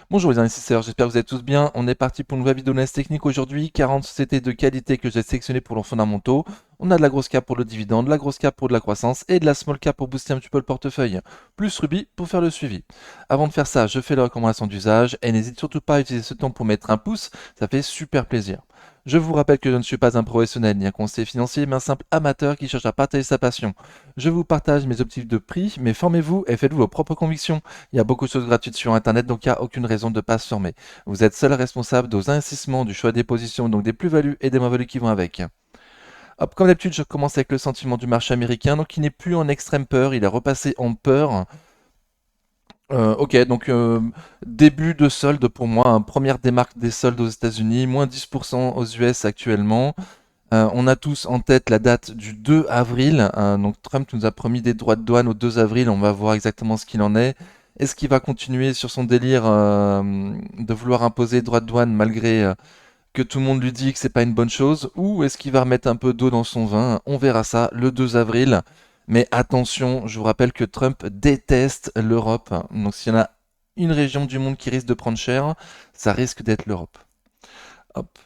Bonjour les investisseurs, j'espère que vous allez tous bien. On est parti pour une nouvelle vidéo d'analyse technique aujourd'hui. 40 sociétés de qualité que j'ai sélectionnées pour leurs fondamentaux. On a de la grosse cap pour le dividende, de la grosse cap pour de la croissance et de la small cap pour booster un petit peu le portefeuille. Plus Ruby pour faire le suivi. Avant de faire ça, je fais les recommandations d'usage et n'hésite surtout pas à utiliser ce temps pour mettre un pouce, ça fait super plaisir. Je vous rappelle que je ne suis pas un professionnel ni un conseiller financier, mais un simple amateur qui cherche à partager sa passion. Je vous partage mes objectifs de prix, mais formez-vous et faites-vous vos propres convictions. Il y a beaucoup de choses gratuites sur Internet, donc il n'y a aucune raison de ne pas se former. Vous êtes seul responsable de vos investissements, du choix des positions, donc des plus-values et des moins-values qui vont avec. Hop, comme d'habitude, je commence avec le sentiment du marché américain, donc il n'est plus en extrême peur, il est repassé en peur. Ok, donc début de solde pour moi, première démarque des soldes aux États-Unis, moins 10% aux US actuellement. On a tous en tête la date du 2 avril. Donc Trump nous a promis des droits de douane au 2 avril. On va voir exactement ce qu'il en est. Est-ce qu'il va continuer sur son délire de vouloir imposer des droits de douane malgré que tout le monde lui dit que c'est pas une bonne chose? Ou est-ce qu'il va remettre un peu d'eau dans son vin? On verra ça le 2 avril. Mais attention, je vous rappelle que Trump déteste l'Europe. Donc s'il y en a une région du monde qui risque de prendre cher, ça risque d'être l'Europe. Hop.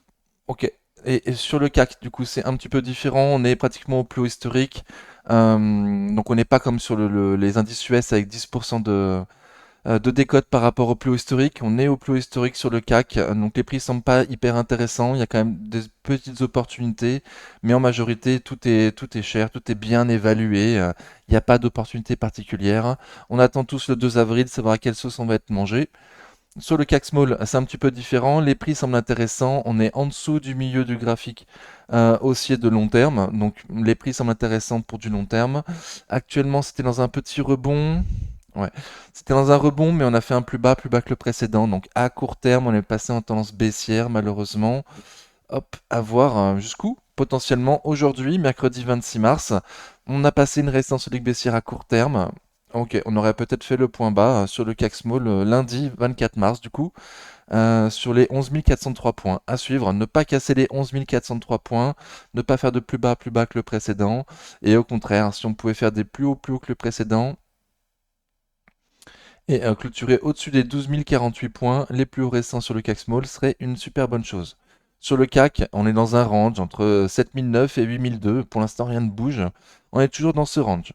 Ok. Et sur le CAC, du coup, c'est un petit peu différent. On est pratiquement au plus haut historique. Donc, on n'est pas comme sur les indices US avec 10% de décote par rapport au plus haut historique. On est au plus haut historique sur le CAC. Donc, les prix semblent pas hyper intéressants. Il y a quand même des petites opportunités. Mais en majorité, tout est cher, tout est bien évalué. Il n'y a pas d'opportunité particulière. On attend tous le 2 avril, savoir à quelle sauce on va être mangé. Sur le CAC Small, c'est un petit peu différent. Les prix semblent intéressants. On est en dessous du milieu du graphique haussier de long terme. Donc les prix semblent intéressants pour du long terme. Actuellement, c'était dans un petit rebond. Ouais, c'était dans un rebond, mais on a fait un plus bas que le précédent. Donc à court terme, on est passé en tendance baissière, malheureusement. Hop, à voir jusqu'où. Potentiellement aujourd'hui, mercredi 26 mars, on a passé une résistance solide baissière à court terme. Ok, on aurait peut-être fait le point bas sur le CAC Small lundi 24 mars du coup, sur les 11 403 points. À suivre, ne pas casser les 11 403 points, ne pas faire de plus bas que le précédent, et au contraire, si on pouvait faire des plus hauts que le précédent, et clôturer au-dessus des 12 048 points, les plus hauts récents sur le CAC Small serait une super bonne chose. Sur le CAC, on est dans un range entre 7009 et 8002. Pour l'instant, rien ne bouge. On est toujours dans ce range.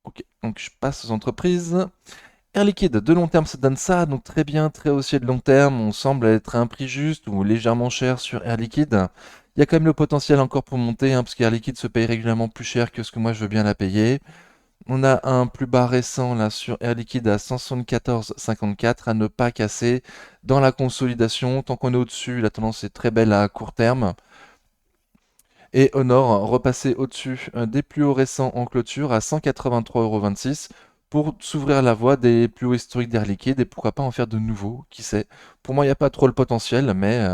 Ok, donc je passe aux entreprises. Air Liquide, de long terme, ça donne ça, donc très bien, très haussier de long terme. On semble être à un prix juste ou légèrement cher sur Air Liquide. Il y a quand même le potentiel encore pour monter, parce qu'Air Liquide se paye régulièrement plus cher que ce que moi je veux bien la payer. On a un plus bas récent là sur Air Liquide à 174,54 à ne pas casser dans la consolidation. Tant qu'on est au-dessus, la tendance est très belle à court terme. Et Honor repasser au-dessus des plus hauts récents en clôture à 183,26 € pour s'ouvrir la voie des plus hauts historiques d'Air Liquide et pourquoi pas en faire de nouveaux, qui sait. Pour moi, il n'y a pas trop le potentiel, mais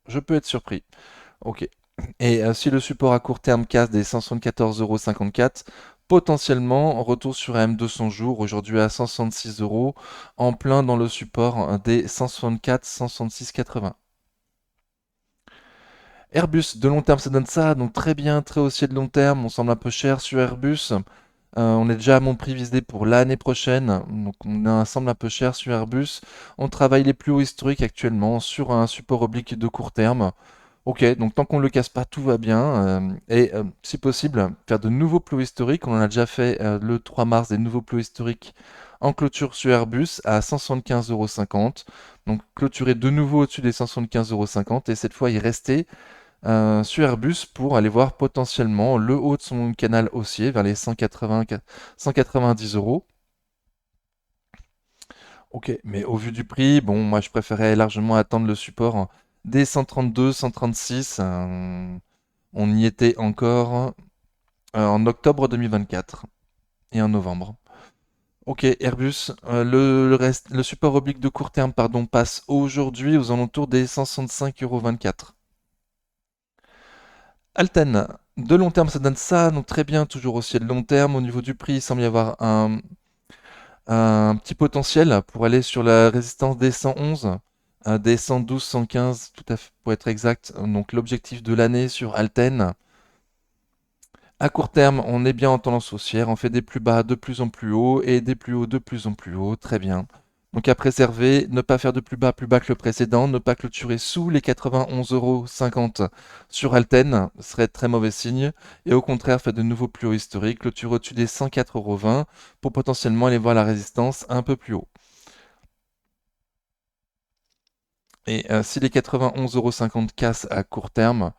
je peux être surpris. Ok. Et si le support à court terme casse des 174,54 €, potentiellement retour sur AM200 jours, aujourd'hui à 166 €, en plein dans le support des 164, 166,80. Airbus, de long terme, ça donne ça, donc très bien, très haussier de long terme, on semble un peu cher sur Airbus. On est déjà à mon prix visé pour l'année prochaine, donc semble un peu cher sur Airbus. On travaille les plus hauts historiques actuellement sur un support oblique de court terme. Ok, donc tant qu'on ne le casse pas, tout va bien. Et si possible, faire de nouveaux plus hauts historiques. On en a déjà fait le 3 mars des nouveaux plus hauts historiques en clôture sur Airbus à 175,50 €. Donc clôturer de nouveau au-dessus des 175,50 € et cette fois y rester sur Airbus pour aller voir potentiellement le haut de son canal haussier vers les 180, 190 euros. Ok, mais au vu du prix, bon, moi je préférais largement attendre le support des 132, 136. On y était encore en octobre 2024 et en novembre. Ok, Airbus, le support oblique de court terme pardon, passe aujourd'hui aux alentours des 165,24 €. Alten, de long terme, ça donne ça, donc très bien, toujours aussi de long terme. Au niveau du prix, il semble y avoir un petit potentiel pour aller sur la résistance des 111, des 112, 115, tout à fait, pour être exact. Donc l'objectif de l'année sur Alten. À court terme, on est bien en tendance haussière, on fait des plus bas de plus en plus haut et des plus hauts de plus en plus haut, très bien. Donc à préserver, ne pas faire de plus bas que le précédent, ne pas clôturer sous les 91,50 € sur Alten serait très mauvais signe. Et au contraire, faire de nouveaux plus hauts historiques, clôturer au-dessus des 104,20 € pour potentiellement aller voir la résistance un peu plus haut. Et si les 91,50 € cassent à court terme,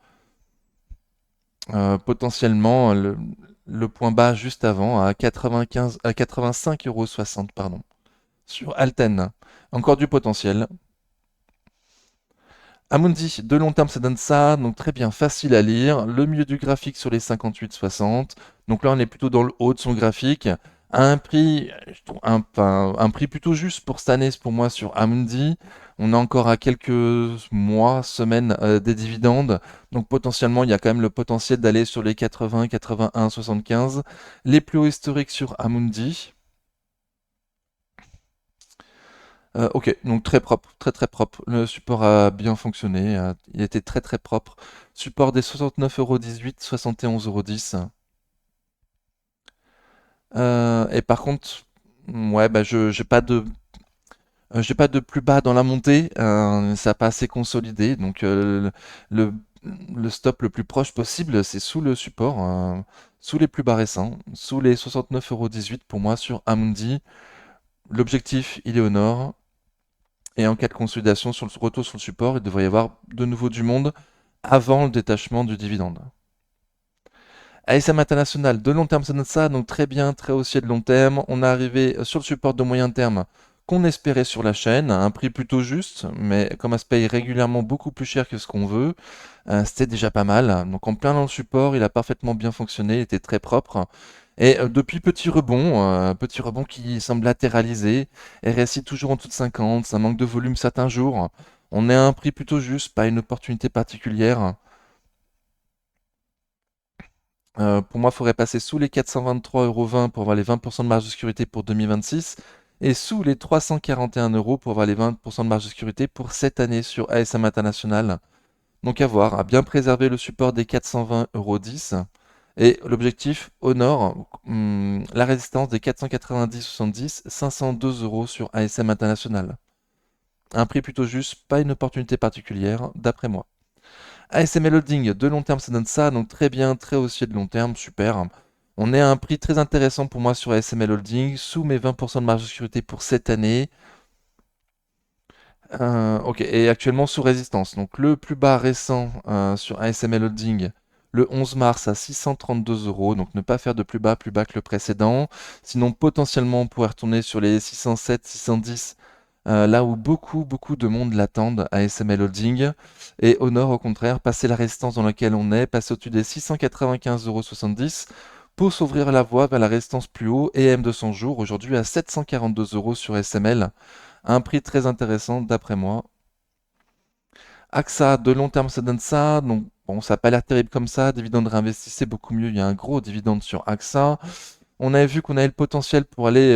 potentiellement le point bas juste avant à 85,60 €, pardon, sur Alten. Encore du potentiel. Amundi, de long terme, ça donne ça, donc très bien, facile à lire. Le milieu du graphique sur les 58,60. Donc là, on est plutôt dans le haut de son graphique. À un prix, je trouve un prix plutôt juste pour cette année, pour moi, sur Amundi. On est encore à quelques mois, semaines des dividendes. Donc potentiellement, il y a quand même le potentiel d'aller sur les 80, 81, 75. Les plus hauts historiques sur Amundi. Ok, donc très propre, très très propre. Le support a bien fonctionné, il était très très propre. Support des 69,18 €, 71,10 €. Et par contre, ouais, bah j'ai pas de plus bas dans la montée. Ça n'a pas assez consolidé, donc le, le stop le plus proche possible, c'est sous le support, sous les plus bas récents, sous les 69,18 € pour moi sur Amundi. L'objectif, il est au nord. Et en cas de consolidation sur le retour sur le support, il devrait y avoir de nouveau du monde avant le détachement du dividende. ASM International, de long terme, ça donne ça, donc très bien, très haussier de long terme. On est arrivé sur le support de moyen terme qu'on espérait sur la chaîne, à un prix plutôt juste, mais comme elle se paye régulièrement beaucoup plus cher que ce qu'on veut, c'était déjà pas mal. Donc en plein dans le support, il a parfaitement bien fonctionné, il était très propre. Et depuis petit rebond qui semble latéraliser, RSI toujours en dessous de 50, ça manque de volume certains jours. On est à un prix plutôt juste, pas une opportunité particulière. Pour moi, il faudrait passer sous les 423,20 € pour avoir les 20% de marge de sécurité pour 2026 et sous les 341 € pour avoir les 20% de marge de sécurité pour cette année sur ASM International. Donc à voir, à bien préserver le support des 420,10 € et l'objectif au nord, la résistance des 490,70, 502 € sur ASM International. Un prix plutôt juste, pas une opportunité particulière, d'après moi. ASML Holding, de long terme, ça donne ça, donc très bien, très haussier de long terme, super. On est à un prix très intéressant pour moi sur ASML Holding, sous mes 20% de marge de sécurité pour cette année. Ok, et actuellement sous résistance. Donc le plus bas récent sur ASML Holding, le 11 mars à 632 €. Donc ne pas faire de plus bas que le précédent. Sinon, potentiellement, on pourrait retourner sur les 607, 610, là où beaucoup de monde l'attendent, ASML Holding. Et au nord, au contraire, passer la résistance dans laquelle on est, passer au-dessus des 695,70 € pour s'ouvrir la voie vers la résistance plus haut et M200 jours, aujourd'hui à 742 € sur SML. Un prix très intéressant d'après moi. AXA, de long terme, ça donne ça. Donc, bon, ça n'a pas l'air terrible comme ça. Dividende réinvesti, c'est beaucoup mieux. Il y a un gros dividende sur AXA. On avait vu qu'on avait le potentiel pour aller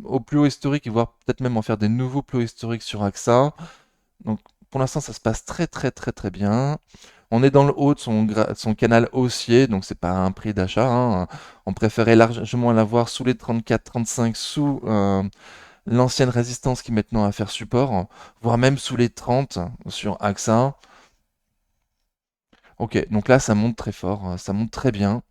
au plus haut historique et voire peut-être même en faire des nouveaux plus hauts historiques sur AXA. Donc, pour l'instant, ça se passe très bien. On est dans le haut de son canal haussier, donc c'est pas un prix d'achat, hein. On préférait largement l'avoir sous les 34-35, sous l'ancienne résistance qui maintenant à faire support, voire même sous les 30 sur AXA. Ok, donc là ça monte très fort, ça monte très bien.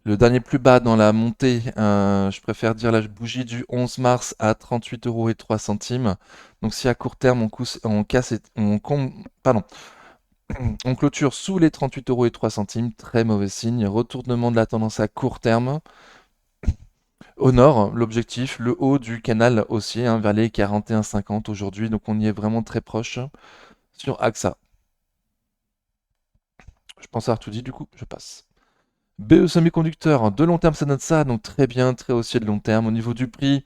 Le dernier plus bas dans la montée, je préfère dire la bougie du 11 mars à 38,03 €. Donc si à court terme on casse pardon, on clôture sous les 38,03 €, très mauvais signe. Retournement de la tendance à court terme. Au nord, l'objectif, le haut du canal haussier, hein, vers les 41,50 aujourd'hui, donc on y est vraiment très proche sur AXA. Je pense avoir tout dit, du coup, je passe. BE Semiconducteur, de long terme, ça donne ça, donc très bien, très haussier de long terme. Au niveau du prix,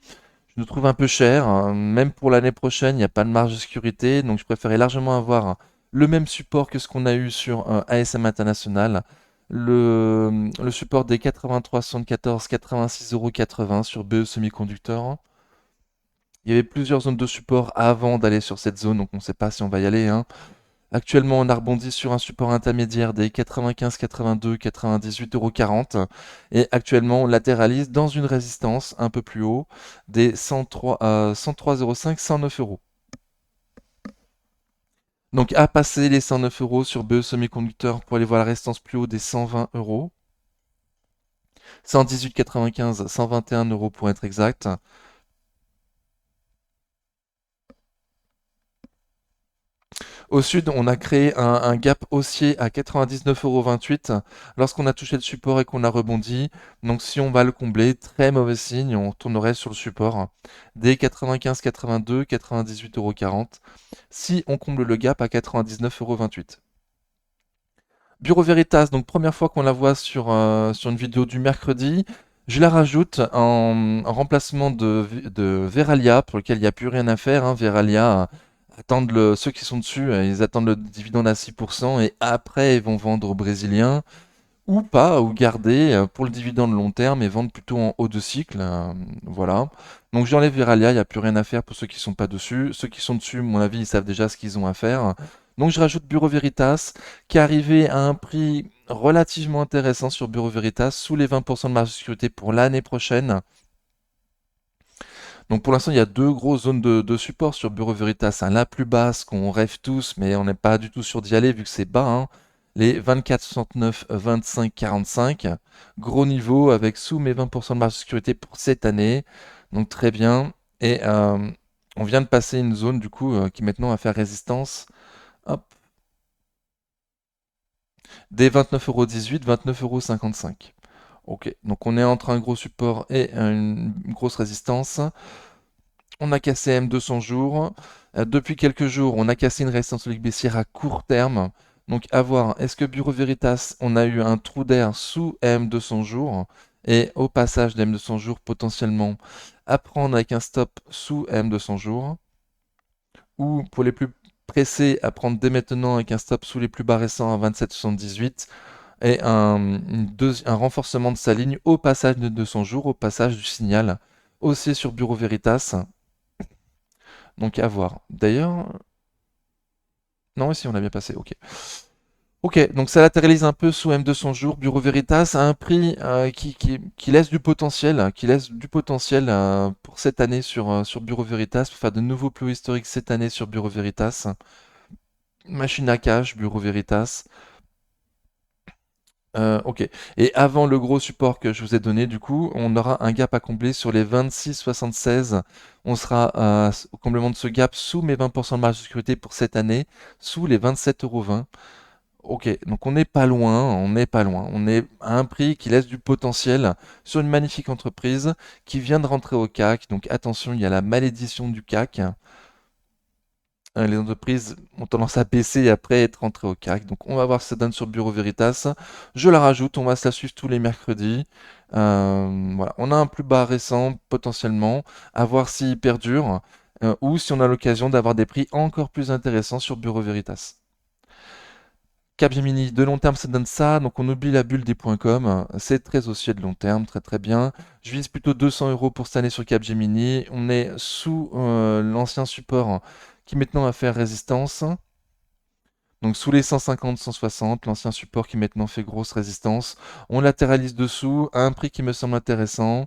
je nous trouve un peu cher, hein. Même pour l'année prochaine, il n'y a pas de marge de sécurité, donc je préférais largement avoir le même support que ce qu'on a eu sur ASM International. Le support des 83,74, 86,80 € sur BE Semiconducteur. Il y avait plusieurs zones de support avant d'aller sur cette zone, donc on ne sait pas si on va y aller, hein. Actuellement, on a rebondi sur un support intermédiaire des 95, 82, 98,40 €. Et actuellement, on latéralise dans une résistance un peu plus haut des 103, 103,05, 109 euros. Donc, à passer les 109 euros sur BE Semiconducteur pour aller voir la résistance plus haut des 120 euros. 118,95, 121 euros pour être exact. Au sud, on a créé un gap haussier à 99,28 € lorsqu'on a touché le support et qu'on a rebondi. Donc si on va le combler, très mauvais signe, on retournerait sur le support des 95,82, 98,40 € si on comble le gap à 99,28 €. Bureau Veritas, donc première fois qu'on la voit sur une vidéo du mercredi. Je la rajoute en remplacement de Veralia, pour lequel il n'y a plus rien à faire, hein. Veralia, ceux qui sont dessus, ils attendent le dividende à 6% et après ils vont vendre aux Brésiliens ou pas, ou garder pour le dividende long terme et vendre plutôt en haut de cycle. Voilà. Donc j'enlève Veralia, il n'y a plus rien à faire pour ceux qui sont pas dessus. Ceux qui sont dessus, à mon avis, ils savent déjà ce qu'ils ont à faire. Donc je rajoute Bureau Veritas, qui est arrivé à un prix relativement intéressant sur Bureau Veritas, sous les 20% de marge de sécurité pour l'année prochaine. Donc pour l'instant, il y a deux grosses zones de support sur Bureau Veritas, hein. La plus basse, qu'on rêve tous, mais on n'est pas du tout sûr d'y aller vu que c'est bas, hein. Les 24, 69, 25, 45. Gros niveau avec sous mes 20% de marge de sécurité pour cette année. Donc très bien. Et on vient de passer une zone du coup qui maintenant va faire résistance. Hop, des 29,18 €, 29,55 €. Ok, donc on est entre un gros support et une grosse résistance. On a cassé M200 jours. Depuis quelques jours, on a cassé une résistance solide baissière à court terme. Donc à voir, est-ce que Bureau Veritas, on a eu un trou d'air sous M200 jours et au passage d'M200 jours potentiellement à prendre avec un stop sous M200 jours, ou pour les plus pressés à prendre dès maintenant avec un stop sous les plus bas récents à 27,78 et un renforcement de sa ligne au passage de 200 jours, au passage du signal haussier sur Bureau Veritas. Donc à voir. D'ailleurs, non, si on l'a bien passé, ok. Ok, donc ça latéralise un peu sous M200 jours, Bureau Veritas, à un prix qui laisse du potentiel, pour cette année sur Bureau Veritas, pour faire de nouveaux plus hauts historiques cette année sur Bureau Veritas. Machine à cash, Bureau Veritas. Ok. Et avant le gros support que je vous ai donné, du coup, on aura un gap à combler sur les 26,76. On sera au comblement de ce gap sous mes 20% de marge de sécurité pour cette année, sous les 27,20 €. Ok, donc on n'est pas loin, on n'est pas loin. On est à un prix qui laisse du potentiel sur une magnifique entreprise qui vient de rentrer au CAC. Donc attention, il y a la malédiction du CAC. Les entreprises ont tendance à baisser et après être rentrées au CAC. Donc on va voir ce que ça donne sur Bureau Veritas. Je la rajoute, on va se la suivre tous les mercredis. Voilà, on a un plus bas récent potentiellement, à voir s'il perdure ou si on a l'occasion d'avoir des prix encore plus intéressants sur Bureau Veritas. Capgemini, de long terme, ça donne ça. Donc on oublie la bulle des points com. C'est très haussier de long terme, très très bien. Je vise plutôt 200 € pour cette année sur Capgemini. On est sous l'ancien support qui maintenant va faire résistance. Donc sous les 150, 160, l'ancien support qui maintenant fait grosse résistance. On latéralise dessous à un prix qui me semble intéressant.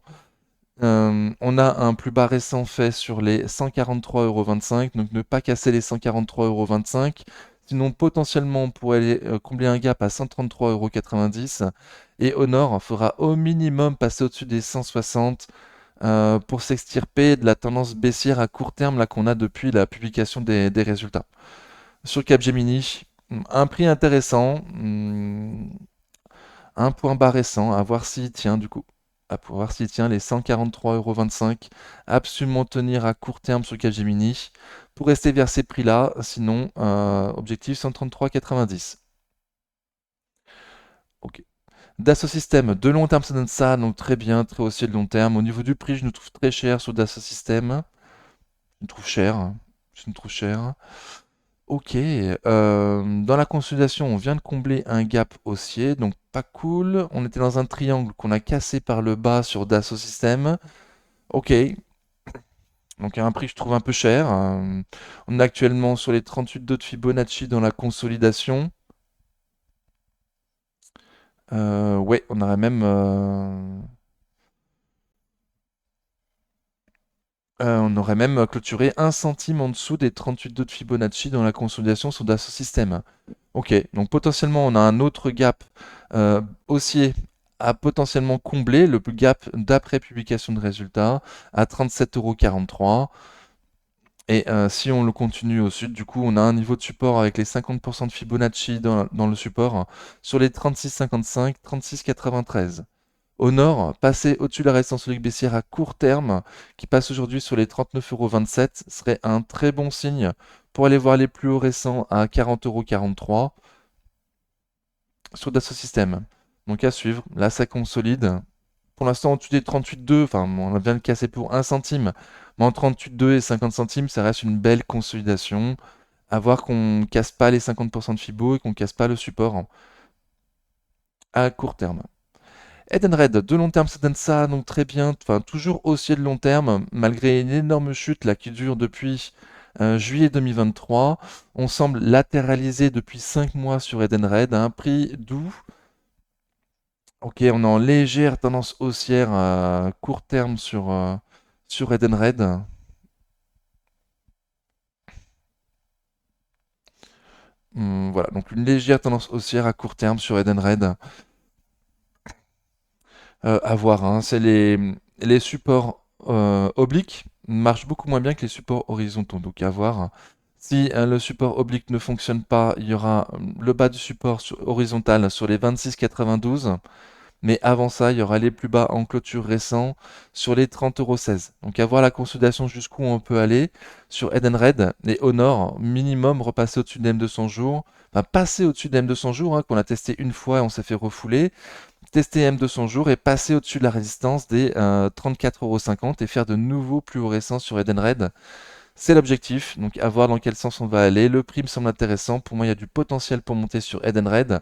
On a un plus bas récent fait sur les 143,25 €, donc ne pas casser les 143,25 €. Sinon, potentiellement, on pourrait aller combler un gap à 133,90 € et Honor fera au minimum passer au-dessus des 160 pour s'extirper de la tendance baissière à court terme là qu'on a depuis la publication des résultats. Sur Capgemini, un prix intéressant, un point bas récent, à voir s'il tient du coup. À voir s'il tient les 143,25 €. Absolument tenir à court terme sur Capgemini pour rester vers ces prix-là. Sinon, objectif 133,90. Ok. Dassault Systèmes, de long terme, ça donne ça, donc très bien, très haussier de long terme. Au niveau du prix, je nous trouve très cher sur Dassault Systèmes. Je me trouve cher. Je me trouve cher. Ok, dans la consolidation, on vient de combler un gap haussier, donc pas cool. On était dans un triangle qu'on a cassé par le bas sur Dassault Systèmes. Ok, Donc à un prix que je trouve un peu cher. On est actuellement sur les 38,2 de Fibonacci dans la consolidation. Ouais, on aurait même, clôturé 1 centime en dessous des 38,2 de Fibonacci dans la consolidation sur Dassault Systèmes. Ok, donc potentiellement on a un autre gap haussier à potentiellement combler, le gap d'après publication de résultats à 37,43 €. Et si on le continue au sud, du coup, on a un niveau de support avec les 50% de Fibonacci dans le support sur les 36,55, 36,93. Au nord, passer au-dessus de la résistance solide baissière à court terme, qui passe aujourd'hui sur les 39,27 € serait un très bon signe pour aller voir les plus hauts récents à 40,43 € sur Dassault Systèmes. Donc à suivre, là ça consolide. Pour l'instant, au-dessus des 38,2, enfin on vient de casser pour 1 centime, mais en 38,2 et 50 centimes, ça reste une belle consolidation. À voir qu'on casse pas les 50% de Fibo et qu'on casse pas le support à court terme. Edenred, de long terme, ça donne ça, donc très bien, enfin toujours haussier de long terme, malgré une énorme chute là qui dure depuis juillet 2023. On semble latéraliser depuis 5 mois sur Edenred à un prix doux. Ok, on est en légère tendance haussière à court terme sur Edenred. Voilà, donc une légère tendance haussière à court terme sur Edenred. À voir, hein. C'est les supports obliques marchent beaucoup moins bien que les supports horizontaux. Donc à voir. Si le support oblique ne fonctionne pas, il y aura le bas du support horizontal sur les 26,92. Mais avant ça, il y aura les plus bas en clôture récent sur les 30,16 €. Donc à voir la consolidation jusqu'où on peut aller sur Edenred et au nord, minimum repasser au-dessus de M200 jours. Enfin, passer au-dessus de M200 jours, hein, qu'on a testé une fois et on s'est fait refouler. Tester M200 jours et passer au-dessus de la résistance des 34,50 € et faire de nouveaux plus hauts récents sur Edenred. C'est l'objectif, donc à voir dans quel sens on va aller. Le prix me semble intéressant. Pour moi, il y a du potentiel pour monter sur Edenred.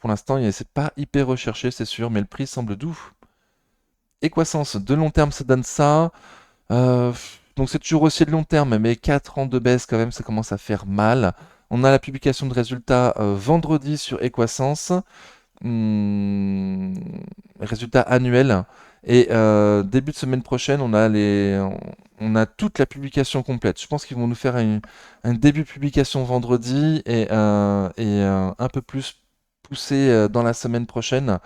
Pour l'instant, c'est pas hyper recherché, c'est sûr, mais le prix semble doux. Equasens, de long terme, ça donne ça. Donc c'est toujours aussi de long terme, mais 4 ans de baisse quand même, ça commence à faire mal. On a la publication de résultats vendredi sur Equasens. Hum, résultats annuels. Et début de semaine prochaine, on a toute la publication complète. Je pense qu'ils vont nous faire un début de publication vendredi et un peu plus poussé dans la semaine prochaine.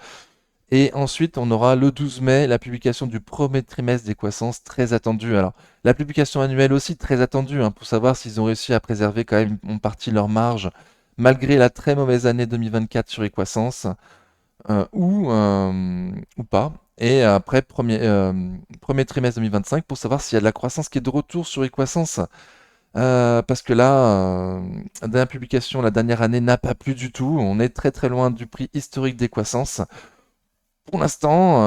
Et ensuite, on aura le 12 mai la publication du premier trimestre des croissances très attendue. Alors, la publication annuelle aussi très attendue, hein, pour savoir s'ils ont réussi à préserver quand même en partie leur marge, malgré la très mauvaise année 2024 sur les croissances, ou pas. Et après, premier trimestre 2025, pour savoir s'il y a de la croissance qui est de retour sur les croissances. Parce que là, la dernière publication, la dernière année n'a pas plu du tout. On est très très loin du prix historique des croissances. Pour l'instant,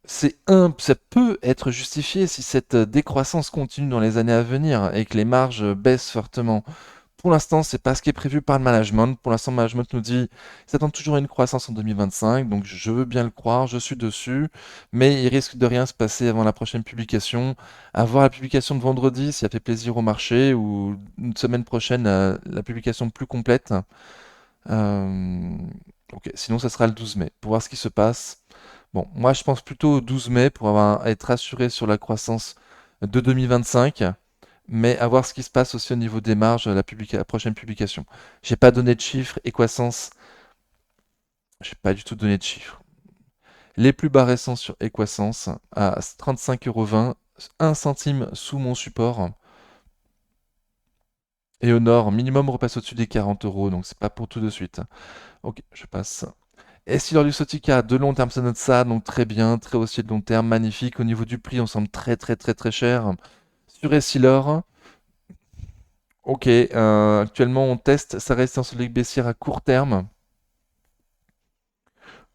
ça peut être justifié si cette décroissance continue dans les années à venir et que les marges baissent fortement. Pour l'instant, c'est pas ce qui est prévu par le management. Pour l'instant, le management nous dit qu'ils s'attendent toujours à une croissance en 2025, donc je veux bien le croire, je suis dessus, mais il risque de rien se passer avant la prochaine publication. À voir la publication de vendredi, si ça fait plaisir au marché, ou une semaine prochaine, la publication plus complète. Euh, ok, sinon, ça sera le 12 mai, pour voir ce qui se passe. Bon, moi, je pense plutôt au 12 mai pour être assuré sur la croissance de 2025. Mais à voir ce qui se passe aussi au niveau des marges à la prochaine publication. J'ai pas donné de chiffres. Equasens, j'ai pas du tout donné de chiffres. Les plus bas récents sur Equasens à 35,20 €, 1 centime sous mon support. Et au nord, minimum repasse au-dessus des 40 €, donc c'est pas pour tout de suite. Ok, je passe. Essilor-Luxottica, de long terme, ça note ça, donc très bien, très haussier de long terme, magnifique. Au niveau du prix, on semble très très très très cher. Sur Essilor, ok, actuellement on teste sa résistance solide baissière à court terme.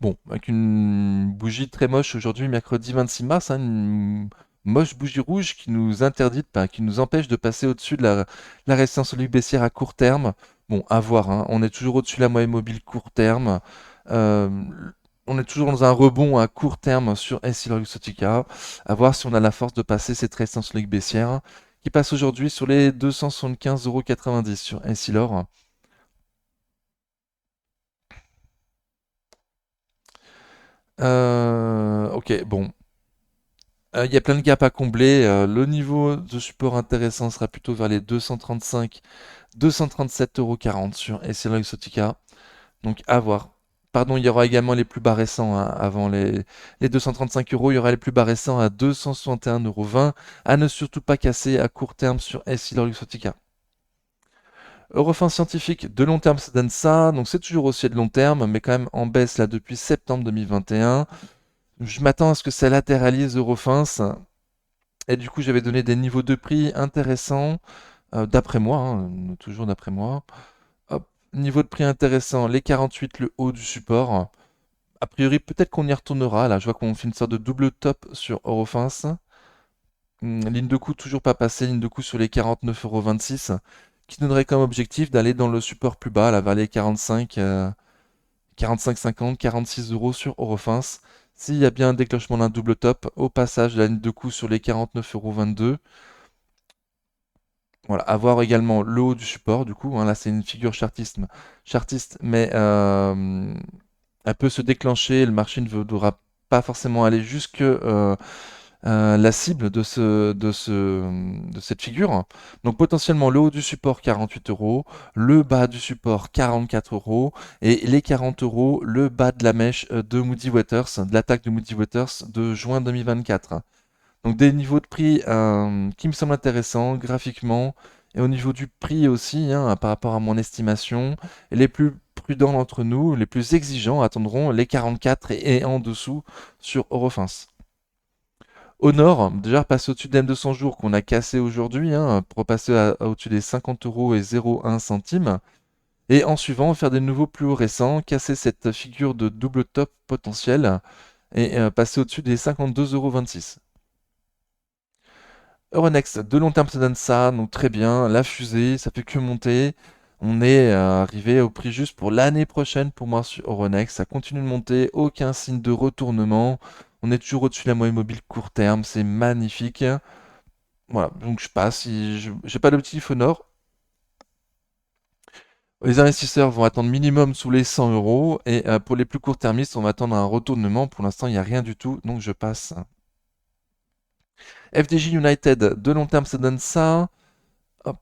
Bon, avec une bougie très moche aujourd'hui, mercredi 26 mars, hein, une moche bougie rouge qui nous interdit, qui nous empêche de passer au-dessus de la résistance solide baissière à court terme. Bon, à voir, hein, on est toujours au-dessus de la moyenne mobile court terme. Euh, On est toujours dans un rebond à court terme sur Essilor-Luxottica. À voir si on a la force de passer cette résistance logique baissière qui passe aujourd'hui sur les 275,90 € sur Essilor. Ok, bon. Il y a plein de gaps à combler. Le niveau de support intéressant sera plutôt vers les 235, 237,40 € sur Essilor-Luxottica. Donc à voir. Pardon, il y aura également les plus bas récents, hein, avant les 235 €. Il y aura les plus bas récents à 261,20 € à ne surtout pas casser à court terme sur Essilor-Luxottica. Eurofin Scientifique, de long terme, ça donne ça. Donc c'est toujours aussi de long terme, mais quand même en baisse là depuis septembre 2021. Je m'attends à ce que ça latéralise Eurofins. Et du coup, j'avais donné des niveaux de prix intéressants, d'après moi, hein, toujours d'après moi. Hop, niveau de prix intéressant, les 48, le haut du support. A priori, peut-être qu'on y retournera. Là, je vois qu'on fait une sorte de double top sur Eurofins. Ligne de coût toujours pas passée, ligne de coût sur les 49,26 €, qui donnerait comme objectif d'aller dans le support plus bas, là, vers les 45, 45,50, 46 € sur Eurofins. S'il y a bien un déclenchement d'un double top, au passage de la ligne de coût sur les 49,22 €. Voilà, avoir également le haut du support, du coup, hein, là c'est une figure chartiste, mais elle peut se déclencher, le marché ne devra pas forcément aller jusque la cible de cette figure. Donc potentiellement le haut du support 48 €, le bas du support 44 € et les 40 € le bas de la mèche de Moody Waters, de l'attaque de Moody Waters de juin 2024. Donc des niveaux de prix qui me semblent intéressants graphiquement et au niveau du prix aussi, hein, par rapport à mon estimation. Et les plus prudents d'entre nous, les plus exigeants, attendront les 44 et en dessous sur Eurofins. Au nord, déjà passer au-dessus de M200 jours qu'on a cassé aujourd'hui, hein, pour passer au-dessus des 50 € et 0,1 centime. Et en suivant, faire des nouveaux plus hauts récents, casser cette figure de double top potentiel et passer au-dessus des 52,26 €. Euronext, de long terme, ça donne ça, donc très bien. La fusée, ça fait que monter. On est arrivé au prix juste pour l'année prochaine pour moi sur Euronext. Ça continue de monter, aucun signe de retournement. On est toujours au-dessus de la moyenne mobile court terme, c'est magnifique. Voilà, donc je passe. Je n'ai pas d'objectif au nord. Les investisseurs vont attendre minimum sous les 100 € et pour les plus court-termistes, on va attendre un retournement. Pour l'instant, il n'y a rien du tout, donc je passe. FDJ United, de long terme, ça donne ça. Hop,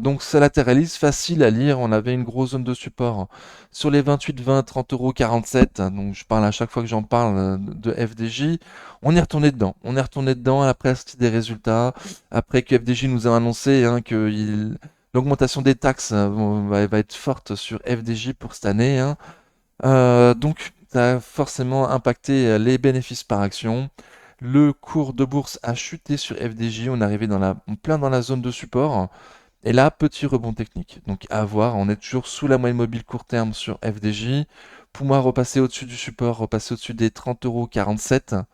donc ça latéralise, facile à lire. On avait une grosse zone de support sur les 28, 20, 30 €, 47. Donc je parle à chaque fois que j'en parle de FDJ. On est retourné dedans. On est retourné dedans après la sortie des résultats. Après que FDJ nous a annoncé, hein, que l'augmentation des taxes va être forte sur FDJ pour cette année, hein. Donc ça a forcément impacté les bénéfices par action. Le cours de bourse a chuté sur FDJ, on est arrivé en plein dans la zone de support. Et là, petit rebond technique. Donc à voir, on est toujours sous la moyenne mobile court terme sur FDJ. Pour moi, repasser au-dessus du support, repasser au-dessus des 30,47 €.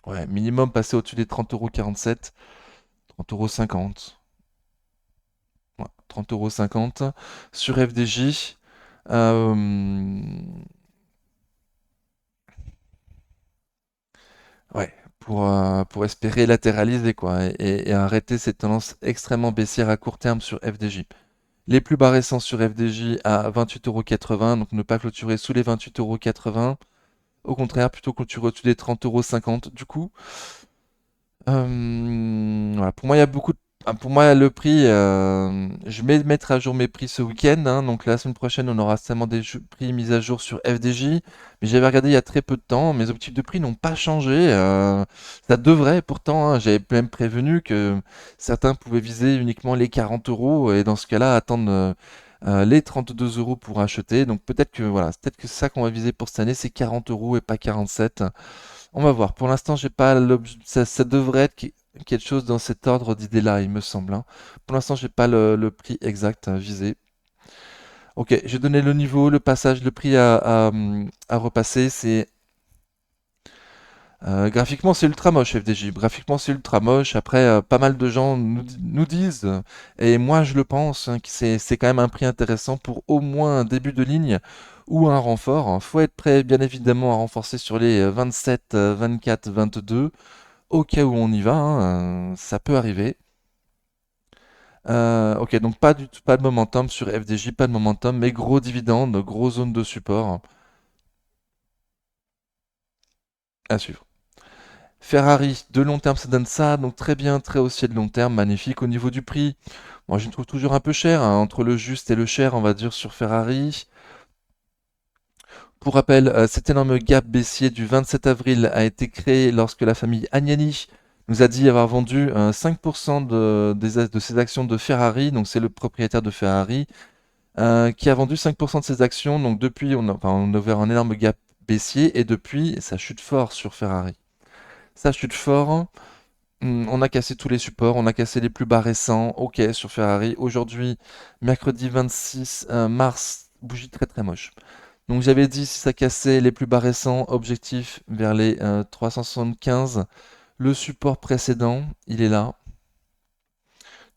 Ouais, minimum passer au-dessus des 30,47 €, 30,50 €. Ouais, 30,50 € sur FDJ. Euh, Ouais, pour espérer latéraliser quoi et arrêter cette tendance extrêmement baissière à court terme sur FDJ. Les plus bas récents sur FDJ à 28,80 €, donc ne pas clôturer sous les 28,80 €. Au contraire, plutôt clôturer au-dessus des 30,50 € du coup. Voilà, pour moi, il y a beaucoup de... Pour moi, le prix, je vais mettre à jour mes prix ce week-end, hein. Donc la semaine prochaine, on aura seulement des prix mis à jour sur FDJ. Mais j'avais regardé il y a très peu de temps, mes objectifs de prix n'ont pas changé. Ça devrait pourtant, hein. J'avais même prévenu que certains pouvaient viser uniquement les 40 € et dans ce cas-là, attendre les 32 € pour acheter. Donc peut-être que voilà, c'est peut-être que c'est ça qu'on va viser pour cette année, c'est 40 € et pas 47. On va voir. Pour l'instant, j'ai pas ça devrait être quelque chose dans cet ordre d'idée-là, il me semble, hein. Pour l'instant, j'ai pas le prix exact visé. Ok, j'ai donné le niveau, le passage, le prix à repasser, c'est Graphiquement, c'est ultra moche, FDJ. Graphiquement, c'est ultra moche. Après, pas mal de gens nous disent, et moi je le pense, hein, que c'est quand même un prix intéressant pour au moins un début de ligne ou un renfort. Faut être prêt, bien évidemment, à renforcer sur les 27, 24, 22, au cas où on y va, hein, ça peut arriver. Ok, donc pas du tout, pas de momentum sur FDJ, pas de momentum, mais gros dividende, gros zone de support à suivre. Ferrari, de long terme, ça donne ça, donc très bien, très haussier de long terme, magnifique au niveau du prix. Moi, je le trouve toujours un peu cher, hein, entre le juste et le cher, on va dire, sur Ferrari. Pour rappel, cet énorme gap baissier du 27 avril a été créé lorsque la famille Agnelli nous a dit avoir vendu 5% de ses actions de Ferrari, donc c'est le propriétaire de Ferrari, qui a vendu 5% de ses actions, donc depuis, on a ouvert un énorme gap baissier, et depuis, ça chute fort sur Ferrari. Ça chute fort. On a cassé tous les supports, on a cassé les plus bas récents. Ok, sur Ferrari. Aujourd'hui, mercredi 26 mars, bougie très très moche. Donc j'avais dit si ça cassait les plus bas récents, objectif vers les 375. Le support précédent, il est là.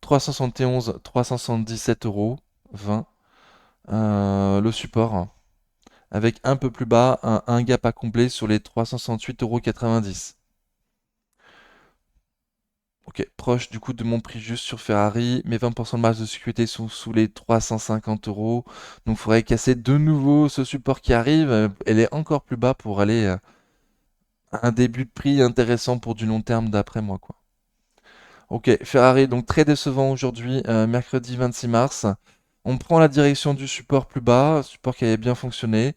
371, 377 euros, 20. Le support, avec un peu plus bas, un gap à combler sur les 368,90 euros. Ok, proche du coup de mon prix juste sur Ferrari. Mes 20% de marge de sécurité sont sous les 350 euros. Donc il faudrait casser de nouveau ce support qui arrive. Elle est encore plus bas pour aller à un début de prix intéressant pour du long terme d'après moi, quoi. Ok, Ferrari, donc très décevant aujourd'hui, mercredi 26 mars. On prend la direction du support plus bas, support qui avait bien fonctionné.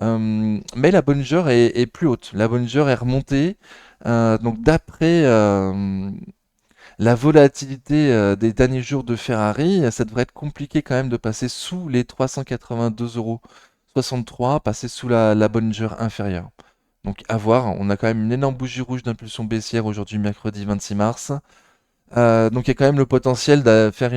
Mais la Bollinger est plus haute. La Bollinger est remontée. Donc d'après la volatilité des derniers jours de Ferrari, ça devrait être compliqué quand même de passer sous les 382,63 €, passer sous la Bollinger inférieure. Donc à voir, on a quand même une énorme bougie rouge d'impulsion baissière aujourd'hui, mercredi 26 mars. Donc il y a quand même le potentiel de faire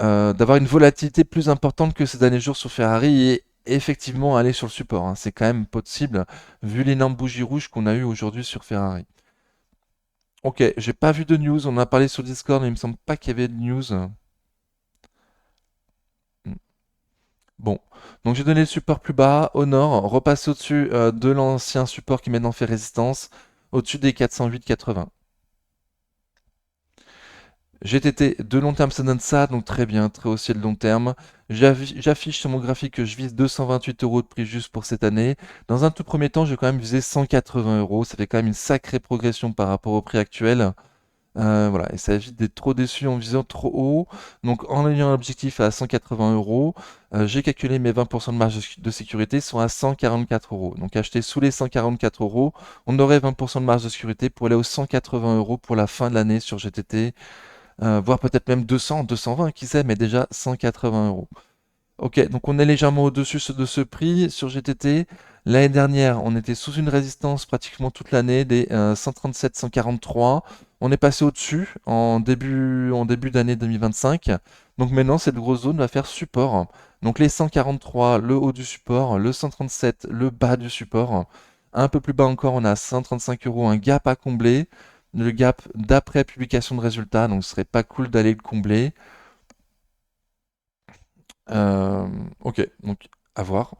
euh, d'avoir une volatilité plus importante que ces derniers jours sur Ferrari et effectivement aller sur le support, hein. C'est quand même possible vu l'énorme bougie rouge qu'on a eu aujourd'hui sur Ferrari. Ok, j'ai pas vu de news, on en a parlé sur Discord, mais il me semble pas qu'il y avait de news. Hmm. Bon, donc j'ai donné le support plus bas, au nord, repasser au-dessus de l'ancien support qui maintenant fait résistance, au-dessus des 408,80. GTT de long terme, ça donne ça, donc très bien, très haussier de long terme. J'affiche sur mon graphique que je vise 228 euros de prix juste pour cette année. Dans un tout premier temps, je vais quand même viser 180 euros. Ça fait quand même une sacrée progression par rapport au prix actuel. Voilà, et ça évite d'être trop déçu en visant trop haut. Donc en ayant un objectif à 180 euros, j'ai calculé mes 20% de marge de sécurité sont à 144 euros. Donc acheter sous les 144 euros, on aurait 20% de marge de sécurité pour aller aux 180 euros pour la fin de l'année sur GTT. Voire peut-être même 200, 220, qui sait, mais déjà 180 euros. Ok, donc on est légèrement au-dessus de ce prix sur GTT. L'année dernière, on était sous une résistance pratiquement toute l'année des 137, 143. On est passé au-dessus en début d'année 2025. Donc maintenant, cette grosse zone va faire support. Donc les 143, le haut du support, le 137, le bas du support. Un peu plus bas encore, on a 135 euros, un gap à combler. Le gap d'après publication de résultats, donc ce serait pas cool d'aller le combler. Ok, donc à voir.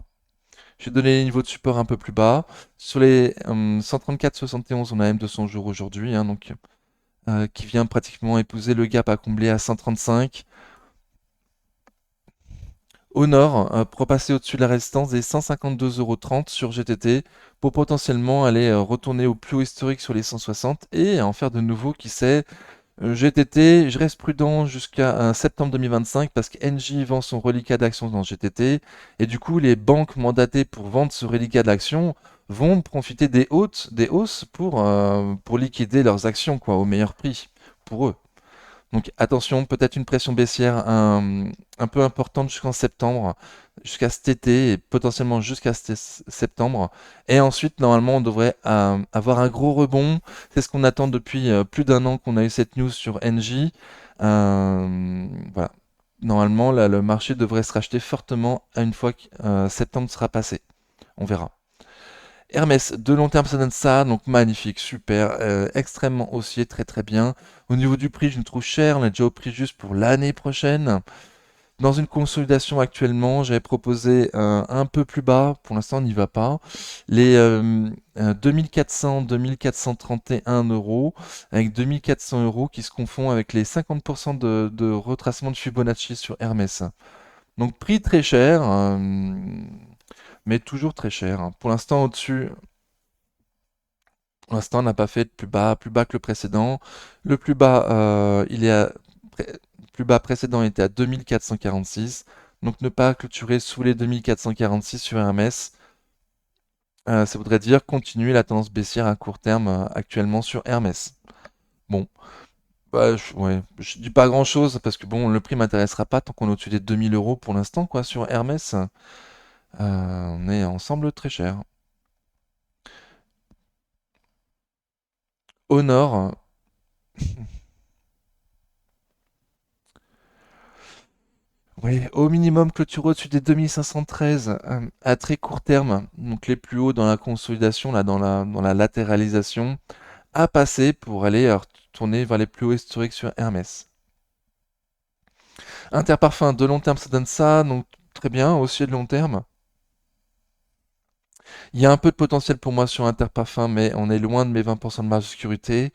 J'ai donné les niveaux de support un peu plus bas. Sur les 134,71, on a M200 jours aujourd'hui, hein, donc qui vient pratiquement épouser le gap à combler à 135. Au nord, pour passer au-dessus de la résistance des 152,30 € sur GTT, pour potentiellement aller retourner au plus haut historique sur les 160 et en faire de nouveau, qui sait. GTT, je reste prudent jusqu'à septembre 2025 parce que NJ vend son reliquat d'actions dans GTT et du coup les banques mandatées pour vendre ce reliquat d'actions vont profiter des hausses pour liquider leurs actions quoi, au meilleur prix pour eux. Donc attention, peut-être une pression baissière un peu importante jusqu'en septembre, jusqu'à cet été et potentiellement jusqu'à septembre. Et ensuite, normalement, on devrait avoir un gros rebond. C'est ce qu'on attend depuis plus d'un an qu'on a eu cette news sur NJ. Voilà. Normalement, là, le marché devrait se racheter fortement à une fois que septembre sera passé. On verra. Hermès, de long terme, ça donne ça, donc magnifique, super, extrêmement haussier, très très bien. Au niveau du prix, je le trouve cher, on est déjà au prix juste pour l'année prochaine. Dans une consolidation actuellement, j'avais proposé un peu plus bas, pour l'instant on n'y va pas, les 2400-2431 euros, avec 2400 euros qui se confond avec les 50% de retracement de Fibonacci sur Hermès. Donc prix très cher, mais toujours très cher, hein. Pour l'instant au-dessus, pour l'instant on n'a pas fait de plus bas que le précédent. Le plus bas, plus bas précédent était à 2446. Donc ne pas clôturer sous les 2446 sur Hermès, ça voudrait dire continuer la tendance baissière à court terme actuellement sur Hermès. Bon, bah, ouais, je dis pas grand-chose parce que bon, le prix m'intéressera pas tant qu'on est au-dessus des 2000 euros pour l'instant, quoi, sur Hermès. On est ensemble très cher. Au nord, oui, au minimum clôture au-dessus des 2513 à très court terme, donc les plus hauts dans la consolidation, là, dans la latéralisation, à passer pour aller retourner vers les plus hauts historiques sur Hermès. Interparfum, de long terme, ça donne ça, donc très bien, aussi de long terme. Il y a un peu de potentiel pour moi sur Interparfum, mais on est loin de mes 20% de marge de sécurité.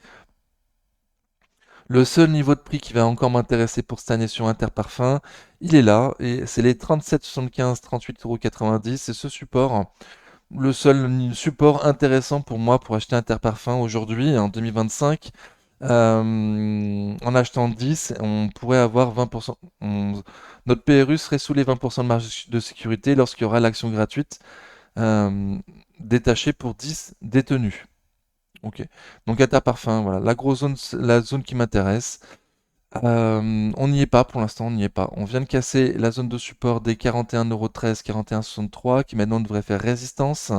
Le seul niveau de prix qui va encore m'intéresser pour cette année sur Interparfum, il est là, et c'est les 37,75, 38,90 €, c'est ce support. Le seul support intéressant pour moi pour acheter Interparfum aujourd'hui, en 2025, en achetant 10, on pourrait avoir 20%. Notre PRU serait sous les 20% de marge de sécurité lorsqu'il y aura l'action gratuite euh, détachée pour 10 détenus. Ok. Donc Interparfum, voilà, la grosse zone, la zone qui m'intéresse. On n'y est pas pour l'instant, on n'y est pas. On vient de casser la zone de support des 41,13 €, 41,63 qui maintenant devrait faire résistance.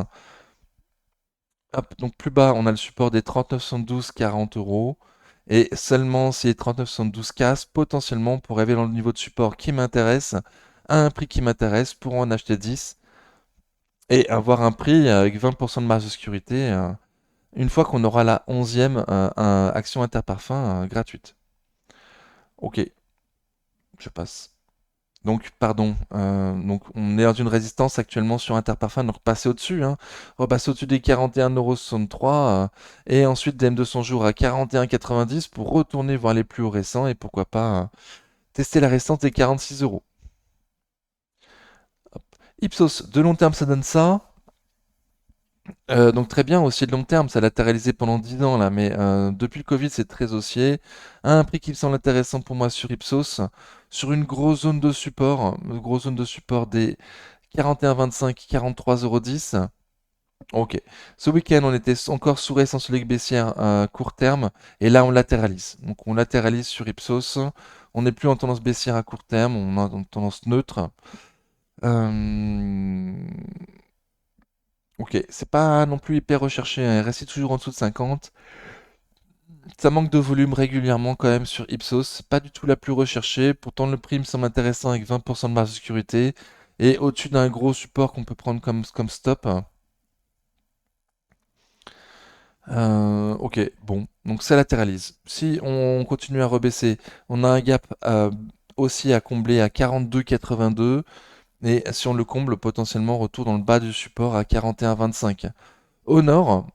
Hop, donc plus bas, on a le support des 39,72, 40 euros. Et seulement si les 39,72 cassent, potentiellement pour arriver dans le niveau de support qui m'intéresse, à un prix qui m'intéresse, pour en acheter 10 et avoir un prix avec 20% de marge de sécurité une fois qu'on aura la 11e action Interparfum gratuite. Ok, je passe. Donc, pardon, donc on est dans une résistance actuellement sur Interparfum, donc repasser au-dessus, hein, repasser au-dessus des 41,63 € et ensuite des M200 jours à 41,90 pour retourner voir les plus hauts récents et pourquoi pas tester la résistance des 46 euros. Ipsos, de long terme, ça donne ça. Donc très bien, haussier de long terme, ça a latéralisé pendant 10 ans là, mais depuis le Covid, c'est très haussier. À un prix qui me semble intéressant pour moi sur Ipsos, sur une grosse zone de support, une grosse zone de support des 41,25, 43,10 €. Ok. Ce week-end, on était encore sous récent leg baissière à court terme, et là, on latéralise. Donc, on latéralise sur Ipsos. On n'est plus en tendance baissière à court terme, on est en tendance neutre. Euh, Ok, c'est pas non plus hyper recherché, hein. Rester toujours en dessous de 50. Ça manque de volume régulièrement quand même sur Ipsos. C'est pas du tout la plus recherchée. Pourtant, le prix me semble intéressant avec 20% de marge de sécurité. Et au-dessus d'un gros support qu'on peut prendre comme stop. Ok, bon, donc ça latéralise. Si on continue à rebaisser, on a un gap aussi à combler à 42,82 et si on le comble, potentiellement retour dans le bas du support à 41,25. Au nord,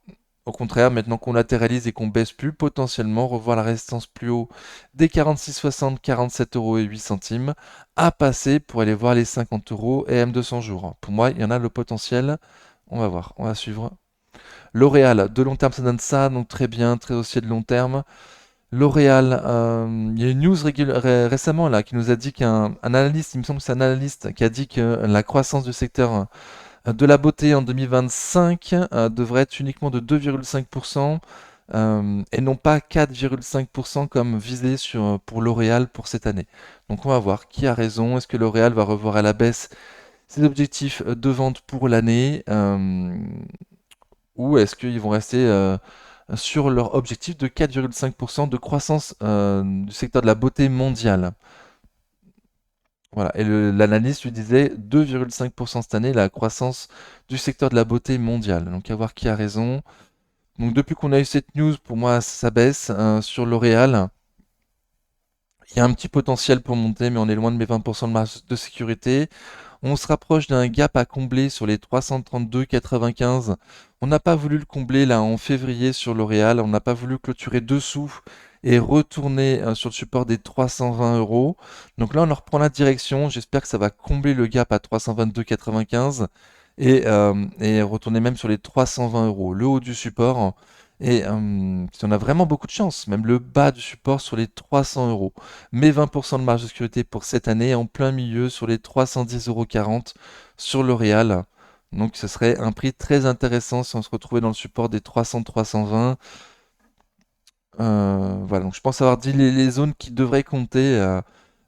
au contraire, maintenant qu'on latéralise et qu'on baisse plus, potentiellement revoir la résistance plus haut des 46,60, 47,08 € à passer pour aller voir les 50 euros et M200 jours. Pour moi, il y en a le potentiel. On va voir, on va suivre. L'Oréal, de long terme, ça donne ça, donc très bien, très haussier de long terme. L'Oréal, il y a une news récemment là qui nous a dit qu'un analyste, il me semble que c'est un analyste, qui a dit que la croissance du secteur de la beauté en 2025 devrait être uniquement de 2,5% et non pas 4,5% comme visé pour L'Oréal pour cette année. Donc on va voir qui a raison. Est-ce que L'Oréal va revoir à la baisse ses objectifs de vente pour l'année ou est-ce qu'ils vont rester sur leur objectif de 4,5% de croissance du secteur de la beauté mondiale? Voilà, et l'analyste lui disait 2,5% cette année, la croissance du secteur de la beauté mondiale. Donc à voir qui a raison. Donc depuis qu'on a eu cette news, pour moi, ça baisse. Sur L'Oréal, il y a un petit potentiel pour monter, mais on est loin de mes 20% de marge de sécurité. On se rapproche d'un gap à combler sur les 332,95. On n'a pas voulu le combler là en février sur L'Oréal. On n'a pas voulu clôturer dessous et retourner sur le support des 320 euros. Donc là, on en reprend la direction. J'espère que ça va combler le gap à 322,95 et retourner même sur les 320 euros, le haut du support. Et si on a vraiment beaucoup de chance, même le bas du support sur les 300 euros. Mais 20% de marge de sécurité pour cette année en plein milieu sur les 310,40 € sur L'Oréal. Donc ce serait un prix très intéressant si on se retrouvait dans le support des 300-320. Voilà, donc je pense avoir dit les zones qui devraient compter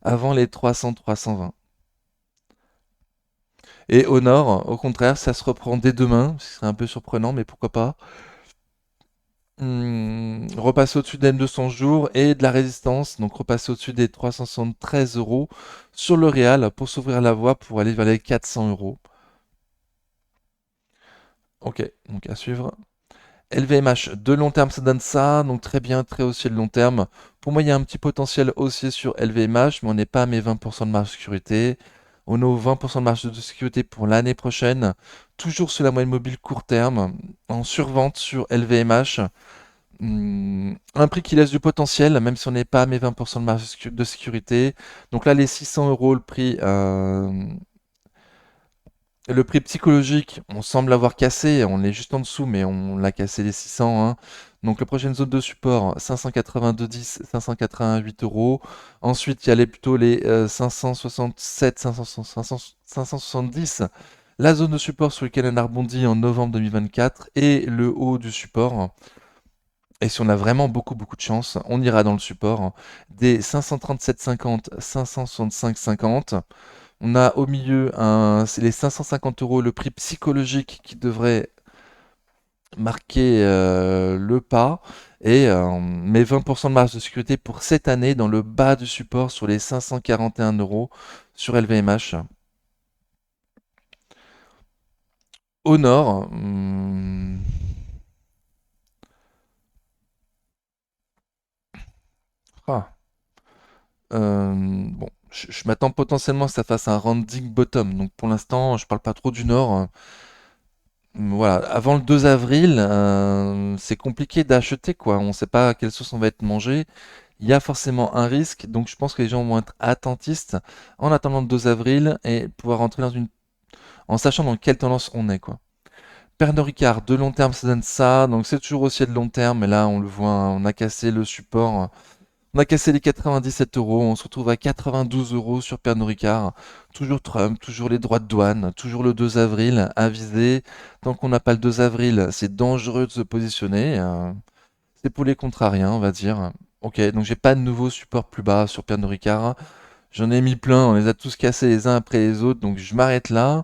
avant les 300-320. Et au nord, au contraire, ça se reprend dès demain. Ce serait un peu surprenant, mais pourquoi pas. Repasser au-dessus des M200 jours et de la résistance, donc repasser au-dessus des 373 euros sur le Real pour s'ouvrir la voie pour aller vers les 400 euros. Ok, donc à suivre. LVMH, de long terme, ça donne ça, donc très bien, très haussier de long terme. Pour moi, il y a un petit potentiel haussier sur LVMH, mais on n'est pas à mes 20% de marge de sécurité. On est aux 20% de marge de sécurité pour l'année prochaine, toujours sur la moyenne mobile court terme, en survente sur LVMH. Un prix qui laisse du potentiel, même si on n'est pas à mes 20% de marge de sécurité. Donc là, les 600 euros, le prix psychologique, on semble l'avoir cassé. On est juste en dessous, mais on l'a cassé les 600, hein. Donc la prochaine zone de support, 582,10, 588 euros. Ensuite, il y a plutôt les 567, 570. La zone de support sur lequel on a rebondi en novembre 2024 et le haut du support. Et si on a vraiment beaucoup beaucoup de chance, on ira dans le support des 537,50, 565,50. On a au milieu c'est les 550 euros, le prix psychologique qui devrait marquer le pas. Et mes 20% de marge de sécurité pour cette année dans le bas du support sur les 541 euros sur LVMH. Au nord, ah, bon, je m'attends potentiellement à ce que ça fasse un rounding bottom. Donc pour l'instant, je parle pas trop du nord. Voilà, avant le 2 avril, c'est compliqué d'acheter quoi. On ne sait pas à quelle sauce on va être mangé. Il y a forcément un risque, donc je pense que les gens vont être attentistes en attendant le 2 avril et pouvoir rentrer en sachant dans quelle tendance on est quoi. Pernod Ricard, de long terme, ça donne ça, donc c'est toujours aussi de long terme, mais là on le voit, hein, on a cassé le support. On a cassé les 97 euros, on se retrouve à 92 euros sur Pernod Ricard. Toujours Trump, toujours les droits de douane, toujours le 2 avril à viser. Tant qu'on n'a pas le 2 avril, c'est dangereux de se positionner. C'est pour les contrariens, on va dire. Ok, donc j'ai pas de nouveau support plus bas sur Pernod Ricard. J'en ai mis plein, on les a tous cassés les uns après les autres, donc je m'arrête là.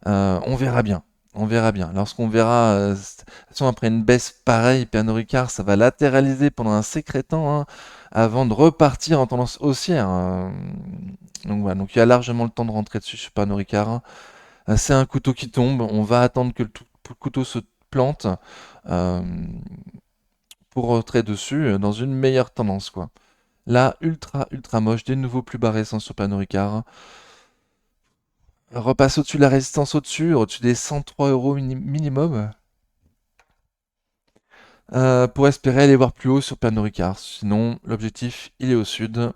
On verra bien. On verra bien. Lorsqu'on verra, de toute façon, après une baisse pareille, Pernod Ricard, ça va latéraliser pendant un sacré temps, hein, avant de repartir en tendance haussière, hein. Donc voilà, donc il y a largement le temps de rentrer dessus sur Pernod Ricard, hein. C'est un couteau qui tombe. On va attendre que le couteau se plante euh, pour rentrer dessus dans une meilleure tendance, quoi. Là, ultra, ultra moche, des nouveaux plus bas récents sur Pernod Ricard. Repasse au-dessus de la résistance au-dessus des 103 euros minimum, pour espérer aller voir plus haut sur Pernod Ricard. Sinon, l'objectif, il est au sud.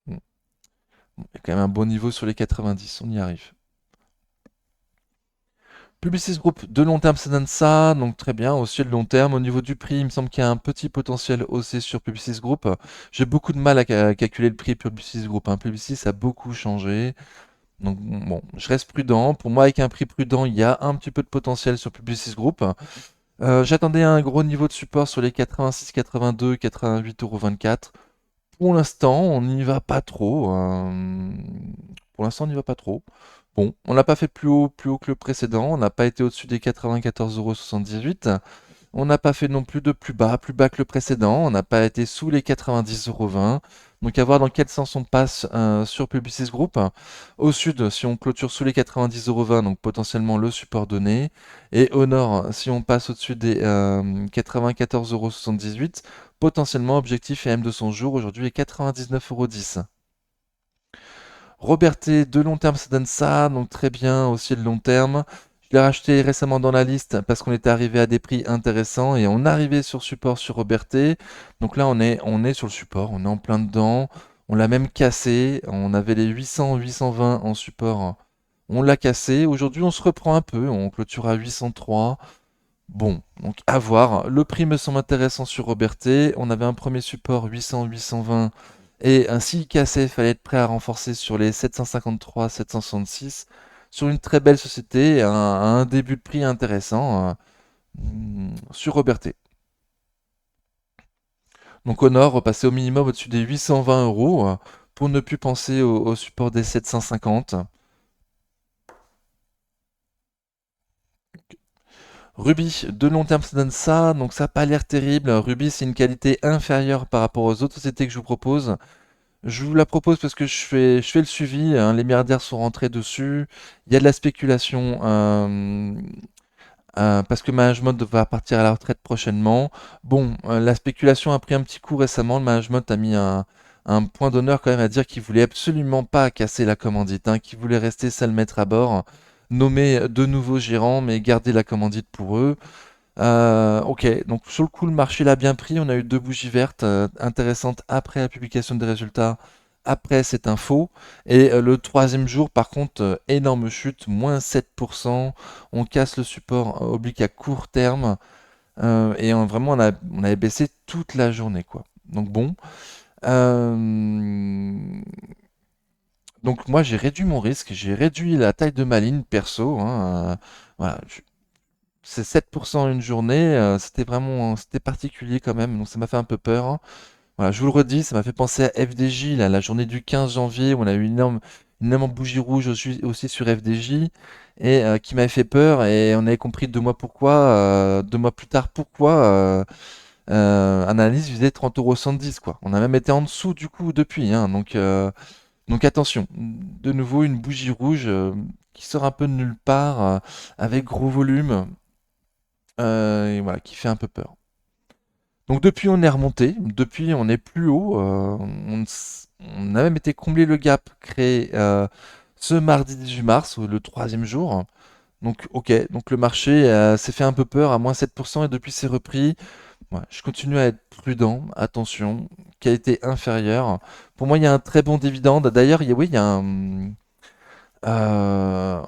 Bon, il y a quand même un bon niveau sur les 90, on y arrive. Publicis Group, de long terme, ça donne ça, donc très bien, aussi de long terme. Au niveau du prix, il me semble qu'il y a un petit potentiel haussier sur Publicis Group. J'ai beaucoup de mal à calculer le prix Publicis Group, hein. Publicis a beaucoup changé. Donc bon, je reste prudent. Pour moi, avec un prix prudent, il y a un petit peu de potentiel sur Publicis Group. J'attendais un gros niveau de support sur les 86, 82, 88,24 €. Pour l'instant, on n'y va pas trop. Pour l'instant, on n'y va pas trop. Bon, on n'a pas fait plus haut que le précédent. On n'a pas été au-dessus des 94,78 €. On n'a pas fait non plus de plus bas que le précédent. On n'a pas été sous les 90,20 €. Donc à voir dans quel sens on passe sur Publicis Group. Au sud, si on clôture sous les 90,20 €, donc potentiellement le support donné. Et au nord, si on passe au-dessus des 94,78 €, potentiellement objectif et M200 jours aujourd'hui est 99,10 €. Robertet, de long terme, ça donne ça, donc très bien aussi de long terme. Je l'ai racheté récemment dans la liste parce qu'on était arrivé à des prix intéressants et on arrivait sur support sur Robertet. Donc là, on est sur le support, on est en plein dedans. On l'a même cassé. On avait les 800, 820 en support. On l'a cassé. Aujourd'hui, on se reprend un peu. On clôture à 803. Bon, donc à voir. Le prix me semble intéressant sur Robertet. On avait un premier support 800, 820. Et ainsi cassé, il fallait être prêt à renforcer sur les 753, 766. Sur une très belle société, un début de prix intéressant sur Robertet. Donc au nord, repasser au minimum au-dessus des 820 € pour ne plus penser au support des 750. Ruby, de long terme, ça donne ça, donc ça n'a pas l'air terrible. Ruby, c'est une qualité inférieure par rapport aux autres sociétés que je vous propose. Je vous la propose parce que je fais le suivi, hein, les milliardaires sont rentrés dessus, il y a de la spéculation, parce que Management va partir à la retraite prochainement. Bon, la spéculation a pris un petit coup récemment, le Management a mis un point d'honneur quand même à dire qu'il voulait absolument pas casser la commandite, hein, qu'il voulait rester seul maître à bord, nommer de nouveaux gérants, mais garder la commandite pour eux. Ok, donc sur le coup, le marché l'a bien pris. On a eu deux bougies vertes intéressantes après la publication des résultats, après cette info. Et le troisième jour, par contre, énorme chute, moins 7%. On casse le support oblique à court terme. Et vraiment, on avait baissé toute la journée, quoi. Donc bon. Euh, donc moi, j'ai réduit mon risque, j'ai réduit la taille de ma ligne perso, hein. Voilà, c'est 7% une journée, c'était particulier quand même, donc ça m'a fait un peu peur, hein. Voilà, je vous le redis, ça m'a fait penser à FDJ, là, la journée du 15 janvier, où on a eu une énorme bougie rouge aussi sur FDJ, et qui m'avait fait peur, et on avait compris 2 mois 2 mois plus tard pourquoi un analyse visait 30,70 €, quoi. On a même été en dessous du coup depuis, hein, donc attention, de nouveau une bougie rouge qui sort un peu de nulle part, avec gros volume. Et voilà, qui fait un peu peur. Donc depuis on est remonté, depuis on est plus haut, on a même été combler le gap créé ce mardi 18 mars, le troisième jour. Donc ok, donc le marché s'est fait un peu peur à moins 7% et depuis c'est repris. Ouais, je continue à être prudent, attention, qualité inférieure. Pour moi il y a un très bon dividende. D'ailleurs, oui, il y a un... euh,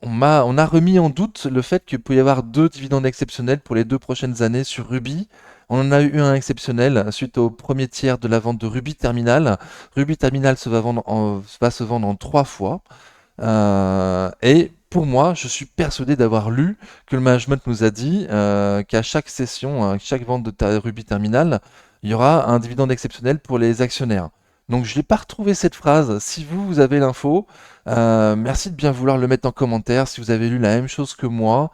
on a remis en doute le fait qu'il peut y avoir deux dividendes exceptionnels pour les 2 prochaines années sur Ruby. On en a eu un exceptionnel suite au premier tiers de la vente de Ruby Terminal. Ruby Terminal va se vendre en 3 fois. Et pour moi, je suis persuadé d'avoir lu que le management nous a dit qu'à chaque session, chaque vente de Ruby Terminal, il y aura un dividende exceptionnel pour les actionnaires. Donc je n'ai pas retrouvé cette phrase. Si vous avez l'info, merci de bien vouloir le mettre en commentaire. Si vous avez lu la même chose que moi,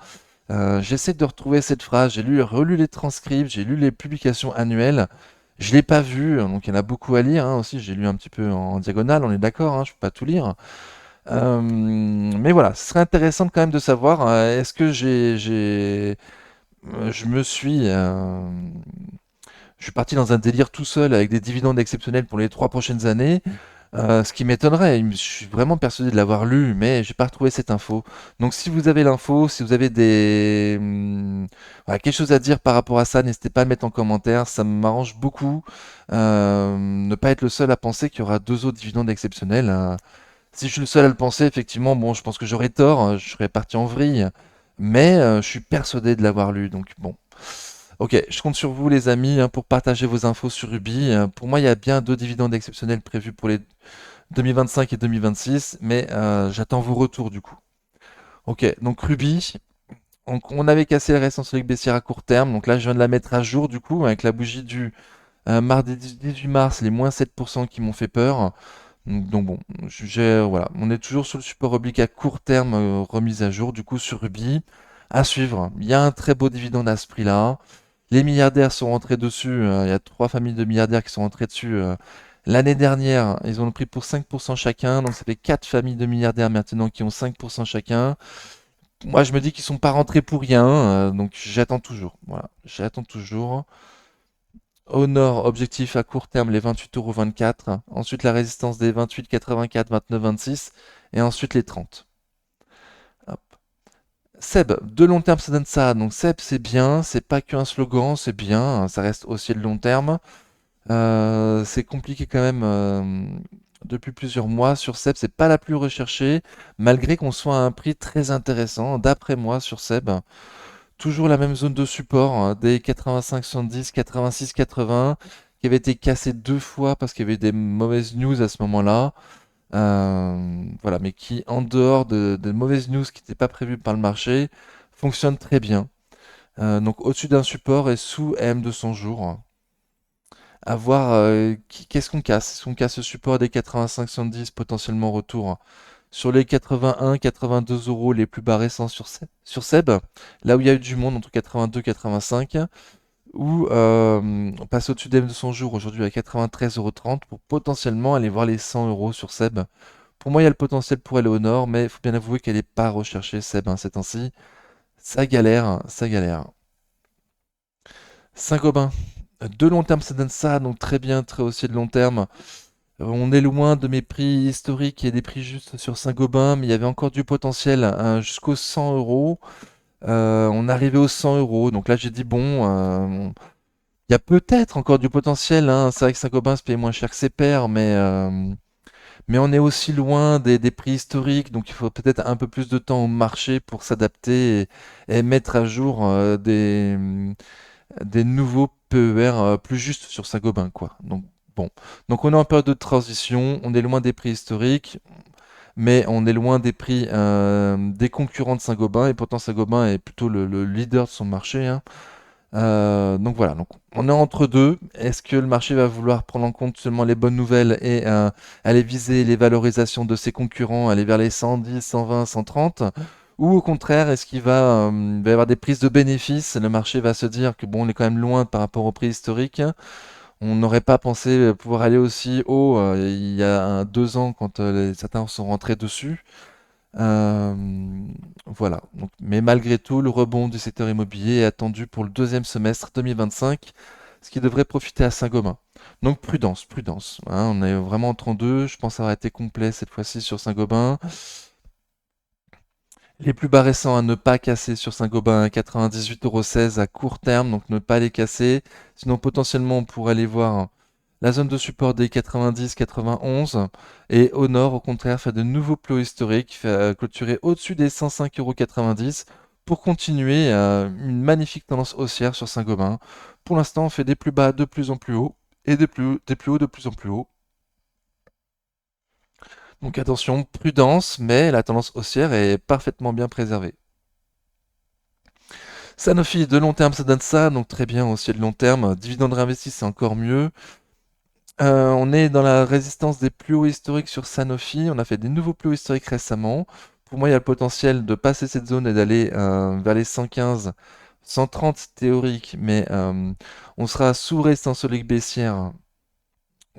j'essaie de retrouver cette phrase. Relu les transcripts, j'ai lu les publications annuelles. Je l'ai pas vu, donc il y en a beaucoup à lire, hein, aussi. J'ai lu un petit peu en diagonale, on est d'accord, hein, je peux pas tout lire. Mais voilà, ce serait intéressant quand même de savoir, est-ce que je me je suis parti dans un délire tout seul avec des dividendes exceptionnels pour les 3 prochaines années, ce qui m'étonnerait. Je suis vraiment persuadé de l'avoir lu, mais j'ai pas retrouvé cette info. Donc si vous avez l'info, si vous avez voilà, quelque chose à dire par rapport à ça, n'hésitez pas à le mettre en commentaire. Ça m'arrange beaucoup. Ne pas être le seul à penser qu'il y aura deux autres dividendes exceptionnels. Si je suis le seul à le penser, effectivement, bon, je pense que j'aurais tort, je serais parti en vrille, mais je suis persuadé de l'avoir lu, donc bon. Ok, je compte sur vous les amis hein, pour partager vos infos sur Ruby. Pour moi, il y a bien deux dividendes exceptionnels prévus pour les 2025 et 2026, mais j'attends vos retours du coup. Ok, donc Ruby, on avait cassé la résistance solide baissière à court terme, donc là je viens de la mettre à jour du coup avec la bougie du mardi 18 mars, les moins 7% qui m'ont fait peur. Donc bon, voilà, on est toujours sur le support oblique à court terme remise à jour du coup sur Ruby. À suivre, il y a un très beau dividende à ce prix-là. Les milliardaires sont rentrés dessus, il y a 3 familles de milliardaires qui sont rentrés dessus L'année dernière, ils ont pris pour 5% chacun, donc ça fait 4 familles de milliardaires maintenant qui ont 5% chacun. Moi, je me dis qu'ils sont pas rentrés pour rien, donc j'attends toujours. Voilà, j'attends toujours. Honor, objectif à court terme, les 28,24 €. Ensuite, la résistance des 28,84, 29, 26. Et ensuite, les 30. Hop. Seb, de long terme, ça donne ça. Donc, Seb, c'est bien. C'est pas qu'un slogan, c'est bien. Ça reste aussi de long terme. C'est compliqué quand même depuis plusieurs mois. Sur Seb, c'est pas la plus recherchée, malgré qu'on soit à un prix très intéressant, d'après moi, sur Seb. Toujours la même zone de support, hein, des 85-70, 86-80, qui avait été cassé deux fois parce qu'il y avait des mauvaises news à ce moment-là. Voilà, mais qui, en dehors de mauvaises news qui n'étaient pas prévues par le marché, fonctionne très bien. Donc au-dessus d'un support et sous M200 jours. À voir qu'est-ce qu'on casse. Est-ce qu'on casse le support des 85-70, potentiellement retour sur les 81, 82 € les plus bas récents sur Seb, là où il y a eu du monde entre 82 et 85, ou on passe au-dessus de son jour aujourd'hui à 93,30 € pour potentiellement aller voir les 100 € sur Seb. Pour moi, il y a le potentiel pour aller au nord, mais il faut bien avouer qu'elle n'est pas recherchée, Seb, hein, ces temps-ci. Ça galère, ça galère. Saint-Gobain. De long terme, ça donne ça, donc très bien, très haussier de long terme. On est loin de mes prix historiques et des prix justes sur Saint-Gobain, mais il y avait encore du potentiel hein, jusqu'aux 100 €. On arrivait aux 100 €, donc là j'ai dit bon, il y a peut-être encore du potentiel, hein. C'est vrai que Saint-Gobain se paye moins cher que ses pairs, mais on est aussi loin des prix historiques, donc il faut peut-être un peu plus de temps au marché pour s'adapter et mettre à jour des nouveaux PER plus justes sur Saint-Gobain, quoi. Donc bon, donc on est en période de transition, on est loin des prix historiques, mais on est loin des prix des concurrents de Saint-Gobain, et pourtant Saint-Gobain est plutôt le leader de son marché, hein. Donc voilà, donc on est entre deux. Est-ce que le marché va vouloir prendre en compte seulement les bonnes nouvelles et aller viser les valorisations de ses concurrents, aller vers les 110, 120, 130? Ou au contraire, est-ce qu'il va y avoir des prises de bénéfices? Le marché va se dire que bon, on est quand même loin par rapport au prix historique. On n'aurait pas pensé pouvoir aller aussi haut il y a 2 ans quand certains sont rentrés dessus. Euh, voilà. Donc, mais malgré tout, le rebond du secteur immobilier est attendu pour le deuxième semestre 2025, ce qui devrait profiter à Saint-Gobain. Donc prudence, prudence, hein, on est vraiment en 32. Je pense avoir été complet cette fois-ci sur Saint-Gobain. Les plus bas récents à ne pas casser sur Saint-Gobain, 98,16 € à court terme, donc ne pas les casser. Sinon, potentiellement, on pourrait aller voir la zone de support des 90-91 et au nord, au contraire, fait de nouveaux plus hauts historiques, fait clôturer au-dessus des 105,90 € pour continuer une magnifique tendance haussière sur Saint-Gobain. Pour l'instant, on fait des plus bas de plus en plus haut et des plus hauts de plus en plus haut. Donc attention, prudence, mais la tendance haussière est parfaitement bien préservée. Sanofi, de long terme, ça donne ça, donc très bien aussi de long terme. Dividende réinvesti, c'est encore mieux. On est dans la résistance des plus hauts historiques sur Sanofi. On a fait des nouveaux plus hauts historiques récemment. Pour moi, il y a le potentiel de passer cette zone et d'aller vers les 115, 130 théoriques, mais on sera sous résistance solide baissière,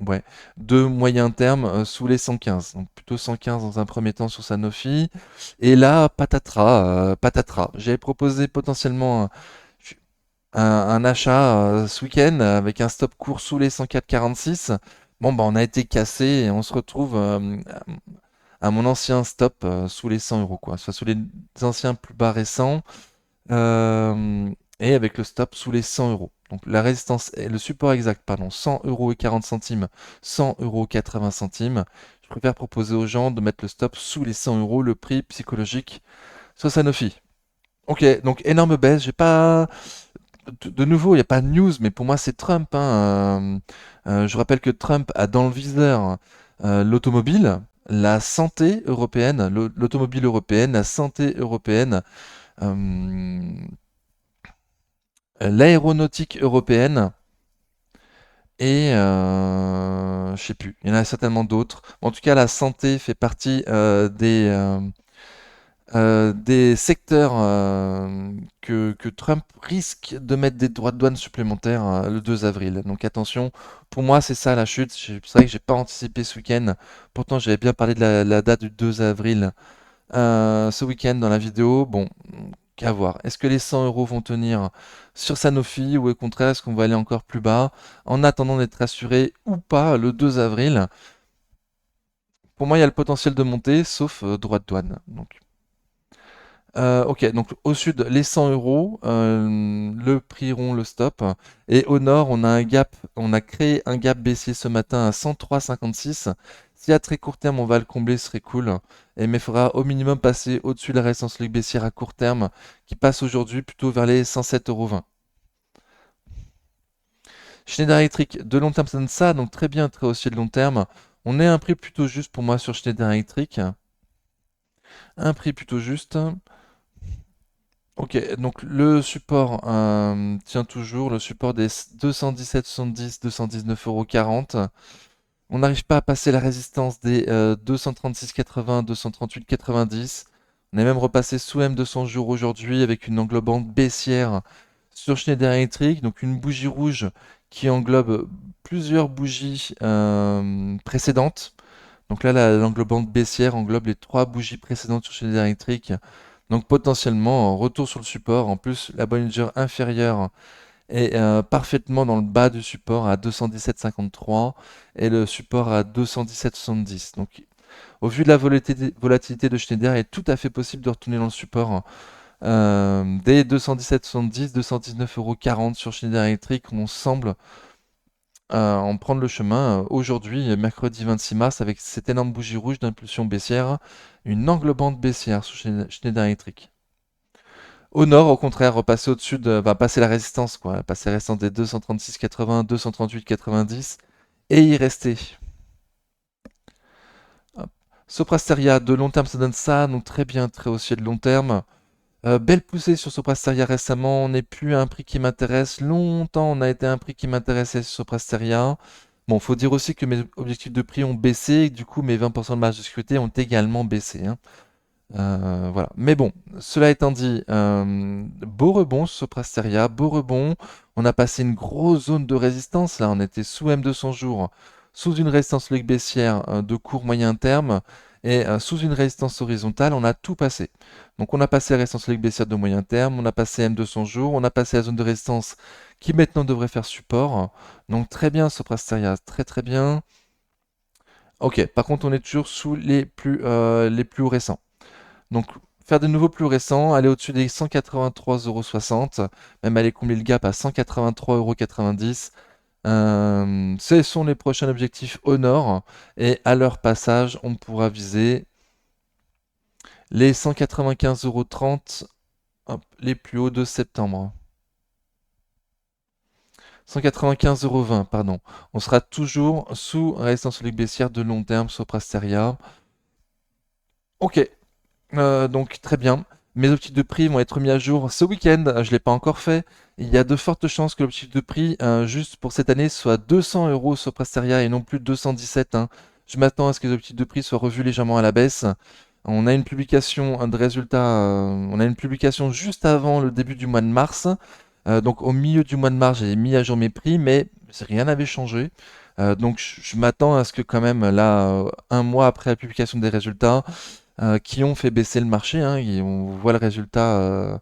ouais, de moyen terme sous les 115. Donc plutôt 115 dans un premier temps sur Sanofi. Et là, patatras, patatras. J'avais proposé potentiellement un achat ce week-end avec un stop court sous les 104,46. Bon, bah, on a été cassé et on se retrouve à mon ancien stop sous les 100 € quoi. Soit sous les anciens plus bas récents et avec le stop sous les 100 €. Donc la résistance et le support exact, pardon, 100 € et 40 centimes, 100 € 80 centimes. Je préfère proposer aux gens de mettre le stop sous les 100 €, le prix psychologique sur Sanofi. Ok, donc énorme baisse. J'ai pas de nouveau, il n'y a pas de news, mais pour moi, c'est Trump, hein. Je rappelle que Trump a dans le viseur l'automobile, la santé européenne, l'automobile européenne, la santé européenne, euh, l'aéronautique européenne, et je sais plus, il y en a certainement d'autres. En tout cas, la santé fait partie des secteurs que Trump risque de mettre des droits de douane supplémentaires le 2 avril. Donc attention, pour moi c'est ça la chute. C'est vrai que j'ai pas anticipé ce week-end. Pourtant j'avais bien parlé de la date du 2 avril ce week-end dans la vidéo. Bon, qu'à voir. Est-ce que les 100 euros vont tenir sur Sanofi ou au contraire est-ce qu'on va aller encore plus bas en attendant d'être rassuré ou pas le 2 avril? Pour moi il y a le potentiel de monter sauf droits de douane. Donc ok, donc au sud, les 100 euros, le prix rond, le stop. Et au nord, on a un gap, on a créé un gap baissier ce matin à 103,56. Si à très court terme, on va le combler, ce serait cool. Mais il faudra au minimum passer au-dessus de la résistance ligue baissière à court terme, qui passe aujourd'hui plutôt vers les 107,20 €. Schneider Electric, de long terme, ça donne ça, donc très bien, très haussier de long terme. On est à un prix plutôt juste pour moi sur Schneider Electric. Un prix plutôt juste. Ok, donc le support tient toujours, le support des 217,70, 219,40 €. On n'arrive pas à passer la résistance des 236,80, 238,90. On est même repassé sous M200 jours aujourd'hui avec une englobante baissière sur Schneider Electric, donc une bougie rouge qui englobe plusieurs bougies précédentes. Donc là, l'englobante baissière englobe les trois bougies précédentes sur Schneider Electric. Donc potentiellement, retour sur le support. En plus, la Bollinger inférieure est parfaitement dans le bas du support à 217,53 et le support à 217,70. Donc au vu de la volatilité de Schneider, il est tout à fait possible de retourner dans le support dès 217,70, 219,40 € sur Schneider Electric. On semble en prendre le chemin aujourd'hui, mercredi 26 mars, avec cette énorme bougie rouge d'impulsion baissière, une englobante baissière sur Schneider Electric. Au nord, au contraire, repasser au-dessus va passer la résistance, quoi, passer la résistance des 236,80, 238,90 et y rester. Hop. Soprasteria, de long terme, ça donne ça, donc très bien, très haussier de long terme. Belle poussée sur Soprasteria récemment, on n'est plus à un prix qui m'intéresse. Longtemps, on a été à un prix qui m'intéressait sur Soprasteria. Bon, faut dire aussi que mes objectifs de prix ont baissé, et que du coup mes 20% de marge de sécurité ont également baissé, hein. Voilà. Mais bon, cela étant dit, beau rebond sur Soprasteria, beau rebond. On a passé une grosse zone de résistance. Là, on était sous M200 jours, sous une résistance logique baissière de court moyen terme et sous une résistance horizontale. On a tout passé. Donc, on a passé la résistance logique baissière de moyen terme, on a passé M200 jours, on a passé la zone de résistance qui maintenant devrait faire support. Donc, très bien, Soprasteria, très très bien. Ok, par contre, on est toujours sous les plus hauts récents. Donc, faire de nouveaux plus récents, aller au-dessus des 183,60 €, même aller combler le gap à 183,90 €. Ce sont les prochains objectifs au nord. Et à leur passage, on pourra viser les 195,30 €, les plus hauts de septembre. 195,20 €, pardon. On sera toujours sous résistance solide baissière de long terme, Soprasteria. Ok, donc très bien. Mes objectifs de prix vont être mis à jour ce week-end. Je ne l'ai pas encore fait. Il y a de fortes chances que l'objectif de prix, juste pour cette année, soit 200 € sur Prasteria et non plus 217, hein. Je m'attends à ce que les objectifs de prix soient revus légèrement à la baisse. On a une publication de résultats, on a une publication juste avant le début du mois de mars. Donc au milieu du mois de mars, j'ai mis à jour mes prix, mais rien n'avait changé. Donc je m'attends à ce que quand même là, un mois après la publication des résultats, qui ont fait baisser le marché, hein, on voit le résultat,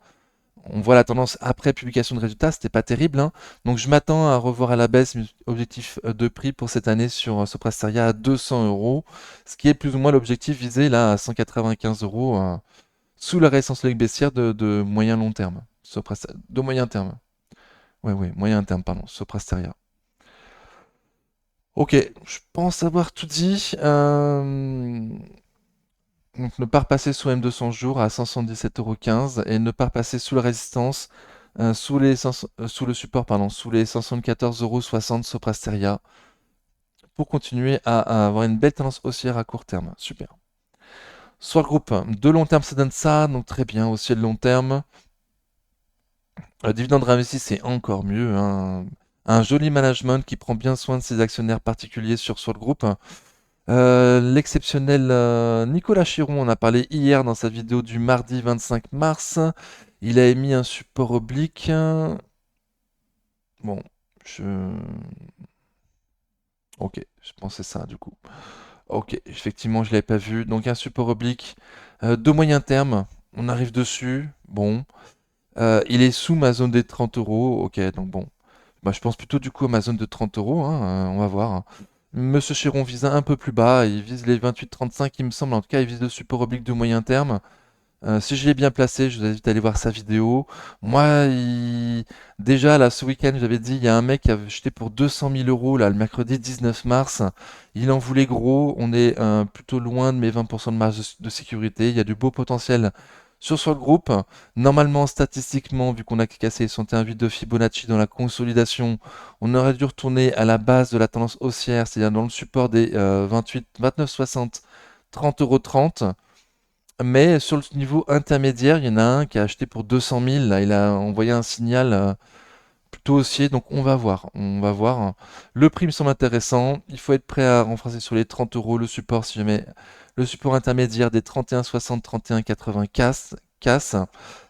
on voit la tendance après publication de résultats, c'était pas terrible, hein. Donc je m'attends à revoir à la baisse mes objectifs de prix pour cette année sur Soprasteria à 200 €, ce qui est plus ou moins l'objectif visé là à 195 € sous la résistance logique baissière de moyen long terme. De moyen terme. Ouais, ouais, moyen terme, pardon, Soprasteria. Ok, je pense avoir tout dit. Donc ne pas repasser sous M200 jours à 177,15 € et ne pas repasser sous la résistance, sous le support, pardon, sous les 174,60 € Soprasteria pour continuer à avoir une belle tendance haussière à court terme. Super. Soit le groupe de long terme, ça donne ça, donc très bien, haussier de long terme. Le dividende réinvesti, c'est encore mieux, hein. Un joli management qui prend bien soin de ses actionnaires particuliers sur Sword Group. L'exceptionnel Nicolas Chiron en a parlé hier dans sa vidéo du mardi 25 mars. Il a émis un support oblique. Bon, je... Ok, je pensais ça du coup. Ok, effectivement, je l'avais pas vu. Donc un support oblique de moyen terme. On arrive dessus. Bon. Il est sous ma zone des 30 euros. Ok, donc bon. Bah, je pense plutôt du coup à ma zone de 30 euros, hein, on va voir, hein. Monsieur Chiron vise un peu plus bas, il vise les 28,35, il me semble. En tout cas, il vise le support oblique de moyen terme. Si je l'ai bien placé, je vous invite à aller voir sa vidéo. Moi, déjà là, ce week-end, j'avais dit, il y a un mec qui avait acheté pour 200 000 euros là, le mercredi 19 mars. Il en voulait gros. On est plutôt loin de mes 20% de marge de sécurité. Il y a du beau potentiel sur le groupe. Normalement, statistiquement, vu qu'on a cassé les 61,8 de Fibonacci dans la consolidation, on aurait dû retourner à la base de la tendance haussière, c'est-à-dire dans le support des 28, 29,60, 30,30 €. Mais sur le niveau intermédiaire, il y en a un qui a acheté pour 200 000. Là, il a envoyé un signal plutôt haussier. Donc on va voir. On va voir. Le prix me semble intéressant. Il faut être prêt à renforcer sur les 30 euros le support si jamais le support intermédiaire des 31,60, 31,80 casse.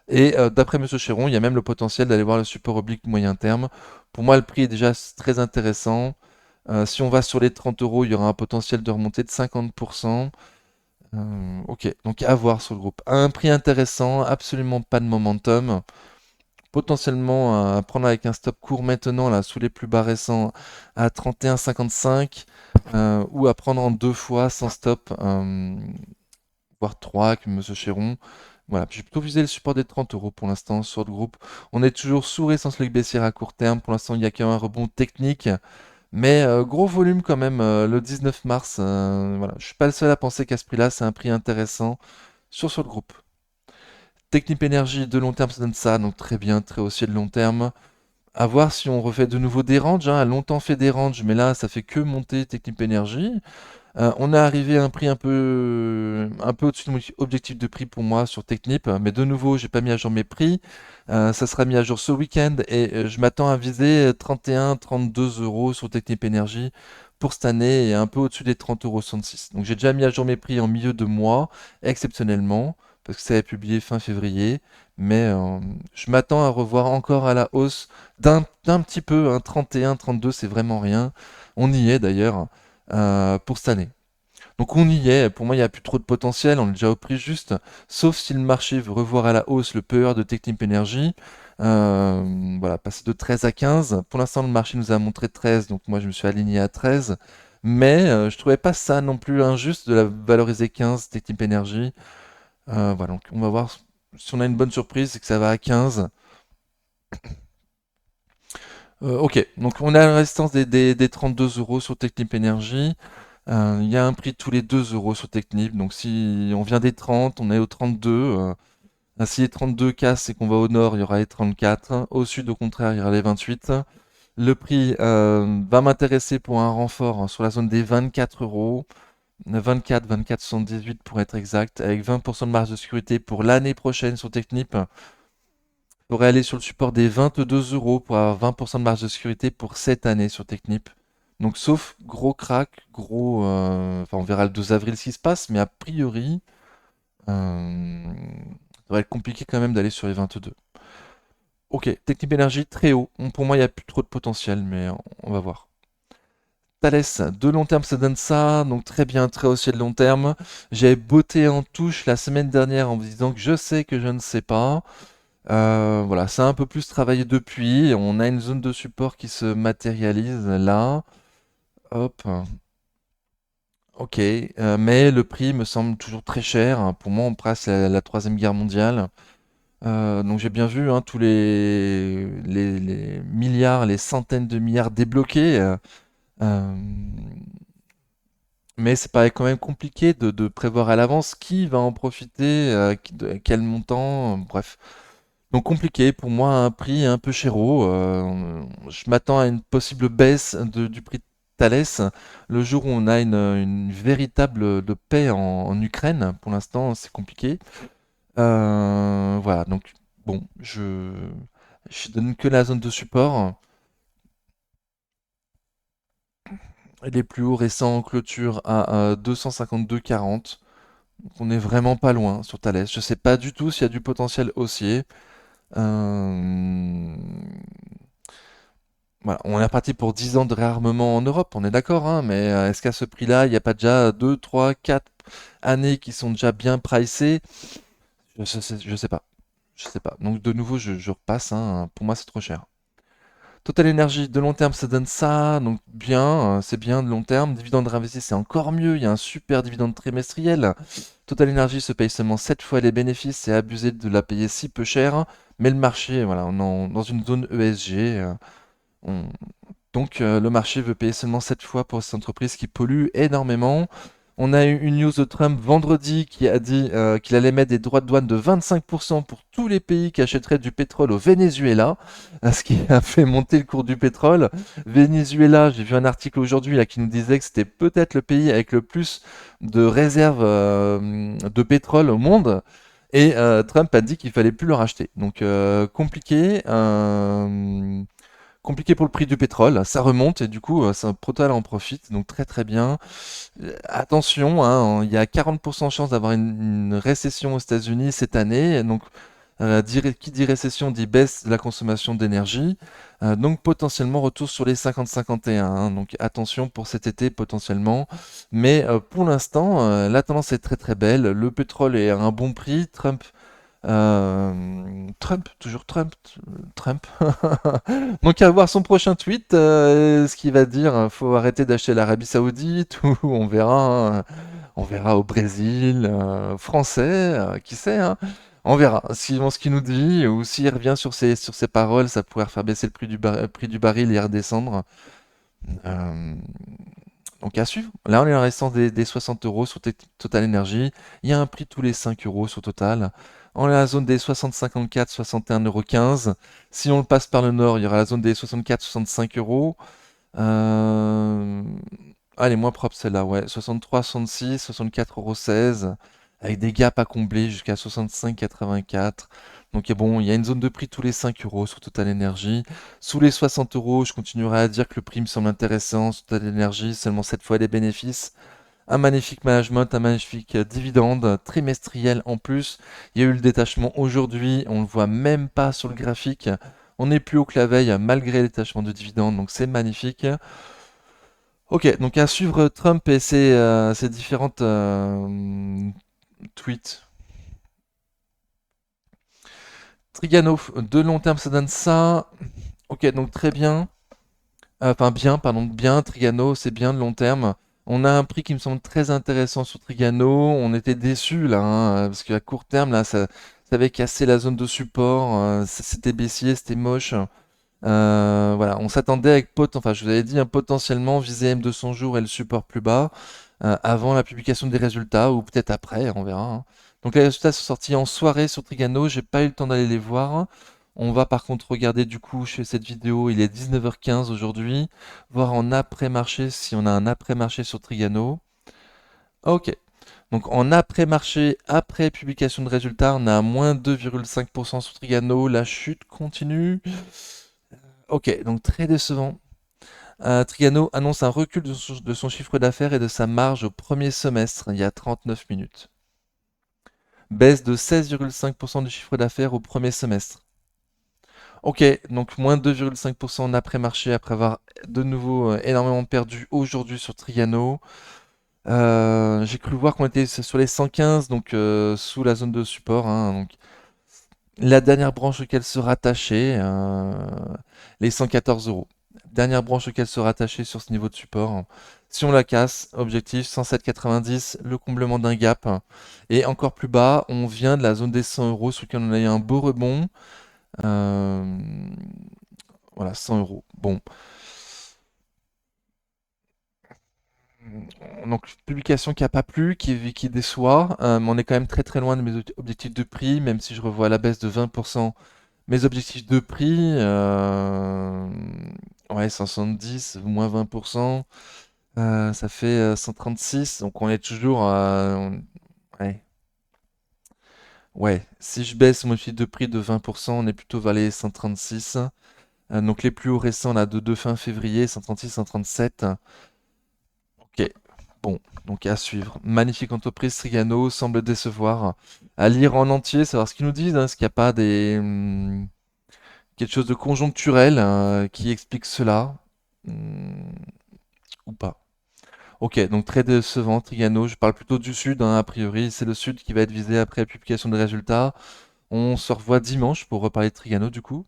Et d'après Monsieur Chéron, il y a même le potentiel d'aller voir le support oblique moyen terme. Pour moi, le prix est déjà très intéressant. Si on va sur les 30 euros, il y aura un potentiel de remontée de 50%. Ok, donc à voir sur le groupe. À un prix intéressant, absolument pas de momentum. Potentiellement à prendre avec un stop court maintenant, là, sous les plus bas récents, à 31,55, ou à prendre en deux fois sans stop, voire trois, comme Monsieur Chéron. Voilà, j'ai plutôt visé le support des 30 euros pour l'instant sur le groupe. On est toujours sous résistance legs baissière à court terme. Pour l'instant, il n'y a qu'un rebond technique. Mais gros volume quand même le 19 mars. Voilà. Je suis pas le seul à penser qu'à ce prix-là, c'est un prix intéressant sur le groupe. Technip Energy de long terme, ça donne ça, donc très bien, très haussier de long terme. À voir si on refait de nouveau des ranges, hein. A longtemps fait des ranges, mais là, ça fait que monter Technip Energy. On est arrivé à un prix un peu au-dessus de mon objectif de prix pour moi sur Technip, mais de nouveau, j'ai pas mis à jour mes prix. Ça sera mis à jour ce week-end et je m'attends à viser 31, 32 euros sur Technip Energy pour cette année et un peu au-dessus des 30,66 €. Donc j'ai déjà mis à jour mes prix en milieu de mois, exceptionnellement, parce que ça a été publié fin février, mais je m'attends à revoir encore à la hausse d'un petit peu, hein, 31, 32, c'est vraiment rien. On y est d'ailleurs pour cette année. Donc on y est, pour moi il n'y a plus trop de potentiel, on est déjà au prix juste, sauf si le marché veut revoir à la hausse le PER de Technip Energy, voilà, passer de 13 à 15. Pour l'instant le marché nous a montré 13, donc moi je me suis aligné à 13, mais je trouvais pas ça non plus injuste de la valoriser 15 Technip Energy. Voilà, donc on va voir si on a une bonne surprise, c'est que ça va à 15. Ok, donc on a la résistance des 32 euros sur Technip Energy. Il y a un prix tous les 2 euros sur Technip. Donc si on vient des 30, on est au 32. Si les 32 cassent et qu'on va au nord, il y aura les 34. Au sud, au contraire, il y aura les 28. Le prix va m'intéresser pour un renfort, hein, sur la zone des 24 euros. 24, 24,78 pour être exact, avec 20% de marge de sécurité pour l'année prochaine sur Technip. On pourrait aller sur le support des 22 euros pour avoir 20% de marge de sécurité pour cette année sur Technip. Donc sauf gros crack, gros... enfin on verra le 12 avril ce qui se passe, mais a priori, ça va être compliqué quand même d'aller sur les 22. Ok, Technip Energy très haut. Pour moi il n'y a plus trop de potentiel, mais on va voir. Thales, de long terme ça donne ça, donc très bien, très haussier de long terme. J'avais botté en touche la semaine dernière en me disant que je sais que je ne sais pas. Voilà, ça a un peu plus travaillé depuis. On a une zone de support qui se matérialise là. Hop. Ok. Mais le prix me semble toujours très cher, hein. Pour moi, on passe la Troisième Guerre mondiale. Donc j'ai bien vu, hein, tous les milliards, les centaines de milliards débloqués. Euh, mais c'est pareil quand même compliqué de prévoir à l'avance qui va en profiter, quel montant, bref. Donc compliqué, pour moi un prix un peu chéro. Je m'attends à une possible baisse du prix de Thales le jour où on a une véritable de paix en Ukraine. Pour l'instant, c'est compliqué. Voilà, donc bon, je donne que la zone de support. Et les plus hauts récents en clôture à 252,40. Donc on est vraiment pas loin sur Thales. Je sais pas du tout s'il y a du potentiel haussier. Euh, Voilà, on est parti pour 10 ans de réarmement en Europe, on est d'accord, hein, mais est-ce qu'à ce prix-là, il n'y a pas déjà 2, 3, 4 années qui sont déjà bien pricées? Je sais pas. Je sais pas. Donc de nouveau, je repasse, hein, pour moi c'est trop cher. Total Energy, de long terme, ça donne ça, donc bien, c'est bien de long terme. Dividende réinvesti, c'est encore mieux, il y a un super dividende trimestriel. Total Energy se paye seulement 7 fois les bénéfices, c'est abusé de la payer si peu cher. Mais le marché, voilà, on est dans une zone ESG. On- Donc le marché veut payer seulement 7 fois pour cette entreprise qui pollue énormément. On a eu une news de Trump vendredi qui a dit qu'il allait mettre des droits de douane de 25% pour tous les pays qui achèteraient du pétrole au Venezuela, ce qui a fait monter le cours du pétrole. Venezuela, j'ai vu un article aujourd'hui là qui nous disait que c'était peut-être le pays avec le plus de réserves de pétrole au monde. Et Trump a dit qu'il fallait plus le racheter. Donc compliqué. Compliqué pour le prix du pétrole, ça remonte et du coup, Total en profite, donc très très bien. Attention, hein, il y a 40% de chance d'avoir une récession aux États-Unis cette année, donc qui dit récession dit baisse de la consommation d'énergie, donc potentiellement retour sur les 50-51, hein, donc attention pour cet été potentiellement, mais pour l'instant, la tendance est très très belle, le pétrole est à un bon prix, Trump, toujours Trump, Trump. Donc à voir son prochain tweet, ce qu'il va dire, faut arrêter d'acheter l'Arabie Saoudite ou on verra, hein, on verra au Brésil, français, qui sait, hein. On verra suivant ce qu'il nous dit ou s'il revient sur ses paroles, ça pourrait faire baisser le prix du baril et redescendre. Euh, donc à suivre. Là, on est en restant des 60 euros sur Total Energy. Il y a un prix tous les 5 euros sur Total. On est à la zone des 60,54, 61,15 €. Si on le passe par le nord, il y aura la zone des 64, 65 euros. Euh... Ah, elle est moins propre celle-là, ouais. 63, 66, 64,16 €, avec des gaps à combler jusqu'à 65,84. Donc bon, il y a une zone de prix tous les 5 euros sur Total Energy. Sous les 60 euros, je continuerai à dire que le prix me semble intéressant. Sur Total Energy, seulement 7 fois les bénéfices. Un magnifique management, un magnifique dividende trimestriel en plus. Il y a eu le détachement aujourd'hui, on ne le voit même pas sur le graphique. On est plus haut que la veille malgré le détachement de dividendes, donc c'est magnifique. Ok, donc à suivre Trump et ses différentes tweets. Trigano, de long terme, ça donne ça. Ok, donc très bien. Enfin, bien, pardon, bien. Trigano, c'est bien de long terme. On a un prix qui me semble très intéressant sur Trigano. On était déçus là, hein, parce qu'à court terme, là, ça avait cassé la zone de support. C'était baissier, c'était moche. Voilà, on s'attendait enfin, je vous avais dit, potentiellement viser M200 jours et le support plus bas avant la publication des résultats ou peut-être après, on verra, hein. Donc les résultats sont sortis en soirée sur Trigano, j'ai pas eu le temps d'aller les voir. On va par contre regarder du coup chez cette vidéo, il est 19h15 aujourd'hui, voir en après-marché si on a un après-marché sur Trigano. Ok, donc en après-marché, après publication de résultats, on a un moins 2,5% sur Trigano, la chute continue. Ok, donc très décevant. Trigano annonce un recul de son chiffre d'affaires et de sa marge au premier semestre, il y a 39 minutes. Baisse de 16,5% du chiffre d'affaires au premier semestre. Ok, donc moins 2,5% en après-marché après avoir de nouveau énormément perdu aujourd'hui sur Trigano. J'ai cru voir qu'on était sur les 115, donc sous la zone de support, hein, donc la dernière branche auquel se rattacher, les 114 euros. Dernière branche auquel se rattacher sur ce niveau de support. Si on la casse, objectif 107,90, le comblement d'un gap. Et encore plus bas, on vient de la zone des 100 euros, sur lequel on a eu un beau rebond. Euh, voilà, 100 euros. Bon. Donc, publication qui n'a pas plu, qui déçoit, mais on est quand même très très loin de mes objectifs de prix, même si je revois la baisse de 20%. Mes objectifs de prix, ouais, 170, moins 20%, ça fait 136, donc on est toujours, ouais, ouais, si je baisse mon objectif de prix de 20%, on est plutôt vers les 136. Donc les plus hauts récents là de fin février, 136, 137. Bon, donc à suivre. Magnifique entreprise, Trigano semble décevoir. À lire en entier, savoir ce qu'ils nous disent, hein, est-ce qu'il n'y a pas quelque chose de conjoncturel qui explique cela Hmm, ou pas. Ok, donc très décevant, Trigano. Je parle plutôt du sud, hein, a priori. C'est le sud qui va être visé après la publication des résultats. On se revoit dimanche pour reparler de Trigano du coup.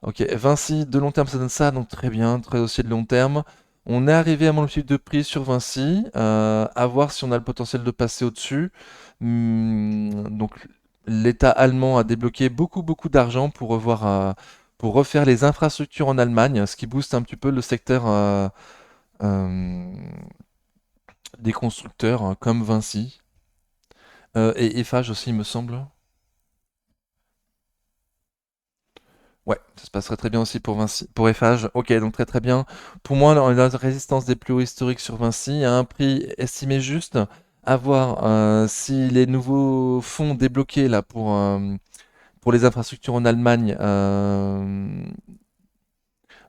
Ok, Vinci, de long terme, ça donne ça, donc très bien, très dossier de long terme. On est arrivé à mon objectif de prix sur Vinci, à voir si on a le potentiel de passer au-dessus. Donc l'État allemand a débloqué beaucoup d'argent pour pour refaire les infrastructures en Allemagne, ce qui booste un petit peu le secteur euh, des constructeurs comme Vinci et Eiffage aussi, il me semble. Ouais, ça se passerait très bien aussi pour Vinci, pour Eiffage. Ok, donc très bien. Pour moi, la résistance des plus hauts historiques sur Vinci a un prix estimé juste. À voir si les nouveaux fonds débloqués là pour les infrastructures en Allemagne,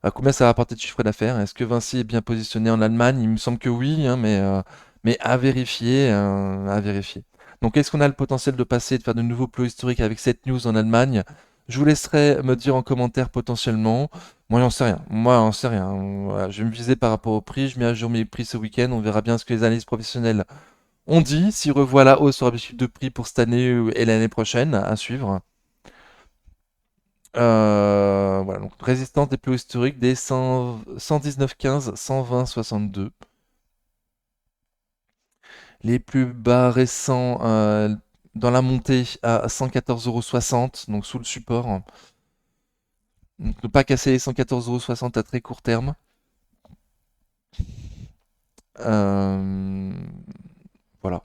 à combien ça va rapporter de chiffre d'affaires? Est-ce que Vinci est bien positionné en Allemagne? Il me semble que oui, hein, mais à vérifier, à vérifier. Donc, est-ce qu'on a le potentiel de passer, de faire de nouveaux plus hauts historiques avec cette news en Allemagne? Je vous laisserai me dire en commentaire potentiellement. Moi, j'en sais rien. Moi, j'en sais rien. Voilà, je vais me viser par rapport au prix. Je mets à jour mes prix ce week-end. On verra bien ce que les analystes professionnels ont dit. S'ils revoient la hausse sur l'objectif de prix pour cette année et l'année prochaine, à suivre. Voilà, donc résistance des plus hauts historiques des 100 119,15, 120, 62. Les plus bas récents dans la montée à 114,60 €, donc sous le support. Donc, ne pas casser les 114,60 € à très court terme. Euh, voilà.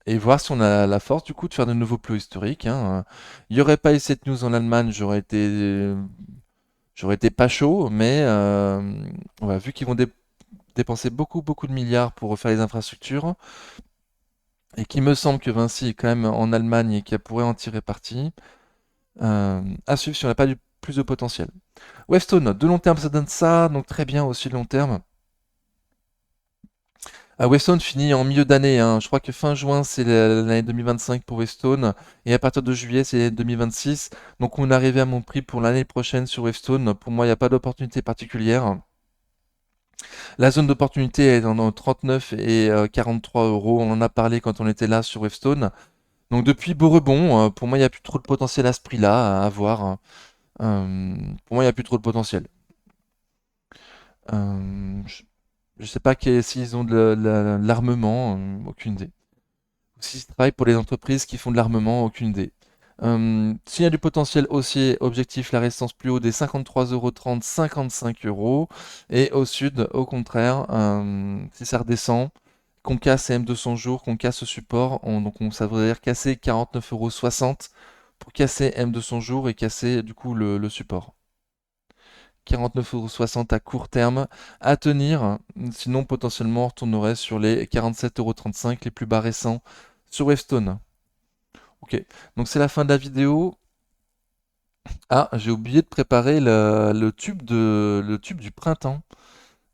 Et voir si on a la force du coup de faire de nouveaux plus hauts historiques, hein. Il n'y aurait pas eu cette news en Allemagne, j'aurais été pas chaud, mais voilà, vu qu'ils vont dépenser beaucoup de milliards pour refaire les infrastructures, et qu'il me semble que Vinci est quand même en Allemagne et qu'elle pourrait en tirer parti, à suivre si on n'a pas du plus de potentiel. Webstone, de long terme, ça donne ça, donc très bien aussi de long terme. Webstone finit en milieu d'année, hein. Je crois que fin juin c'est l'année 2025 pour Webstone et à partir de juillet c'est 2026. Donc on est arrivé à mon prix pour l'année prochaine sur Webstone. Pour moi il n'y a pas d'opportunité particulière. La zone d'opportunité est dans 39 et 43 euros. On en a parlé quand on était là sur Webstone. Donc depuis beau rebond, pour moi il n'y a plus trop de potentiel à ce prix-là à avoir. Pour moi il n'y a plus trop de potentiel. Je ne sais pas s'ils ont de l'armement, aucune idée. S'ils travaillent pour les entreprises qui font de l'armement, aucune idée. S'il y a du potentiel haussier, objectif la résistance plus haut des 53,30 €, 55 €. Et au sud, au contraire, si ça redescend, qu'on casse M200 jours, qu'on casse ce support, ça veut dire casser 49,60 € pour casser M200 jours et casser du coup le support. 49,60 € à court terme à tenir, sinon potentiellement on retournerait sur les 47,35 € les plus bas récents sur Webstone. Ok, donc c'est la fin de la vidéo. Ah, j'ai oublié de préparer le tube du printemps.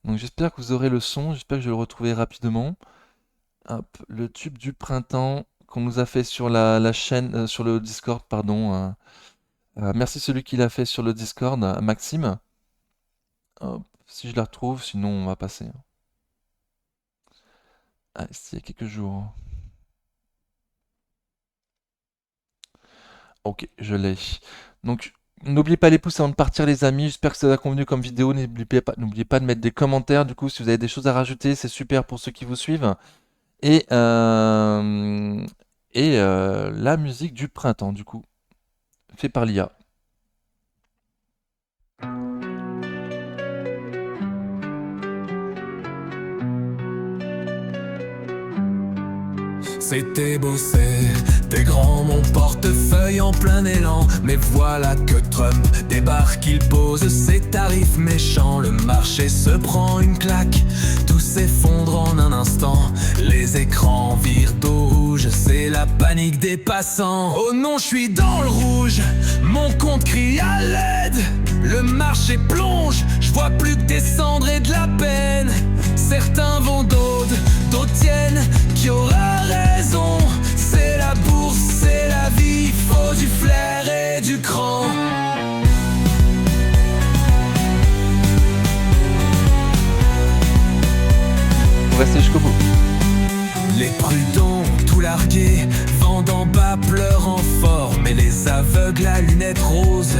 Donc j'espère que vous aurez le son, j'espère que je vais le retrouver rapidement. Hop, le tube du printemps qu'on nous a fait sur la chaîne, sur le Discord, pardon. Merci celui qui l'a fait sur le Discord, Maxime. Hop, si je la retrouve, sinon on va passer. Ah, c'est il y a quelques jours. Ok, je l'ai. Donc, n'oubliez pas les pouces avant de partir, les amis. J'espère que ça vous a convenu comme vidéo. N'oubliez pas de mettre des commentaires. Du coup, si vous avez des choses à rajouter, c'est super pour ceux qui vous suivent. Et, euh, la musique du printemps, du coup, fait par l'IA. C'était beau, c'était grand, mon portefeuille en plein élan. Mais voilà que Trump débarque, il pose ses tarifs méchants. Le marché se prend une claque, tout s'effondre en un instant. Les écrans virent au rouge, c'est la panique des passants. Oh non, je suis dans le rouge, mon compte crie à l'aide. Le marché plonge, je vois plus que des cendres et de la peine. Certains vont d'autres tiennent qui aura raison. C'est la bourse, c'est la vie, faut du flair et du cran. Restez jusqu'au bout. Les prudents ont tout largué, vent d'en bas pleure en fort. Mais les aveugles à lunettes roses,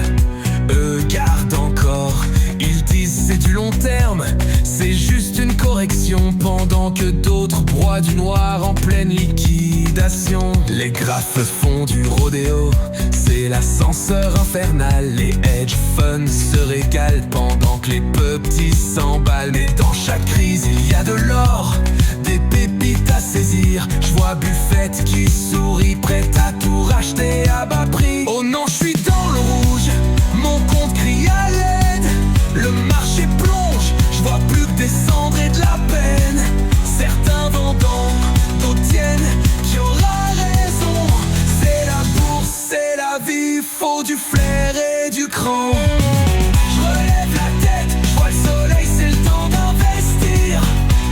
eux gardent encore. Ils disent c'est du long terme, c'est juste une correction. Pendant que d'autres broient du noir en pleine liquidation. Les graphes font du rodéo, c'est l'ascenseur infernal. Les hedge funds se régalent pendant que les petits s'emballent. Mais dans chaque crise il y a de l'or, des pépites à saisir. Je vois Buffett qui sourit, prête à tout racheter à bas prix. Oh non, je suis dans le rouge, mon compte crie à l'aide. Le marché plonge, je vois plus que des cendres et de la peine. Certains vendant, d'autres tiennent, qui aura raison. C'est la bourse, c'est la vie, faut du flair et du cran. Je relève la tête, je vois le soleil, c'est le temps d'investir.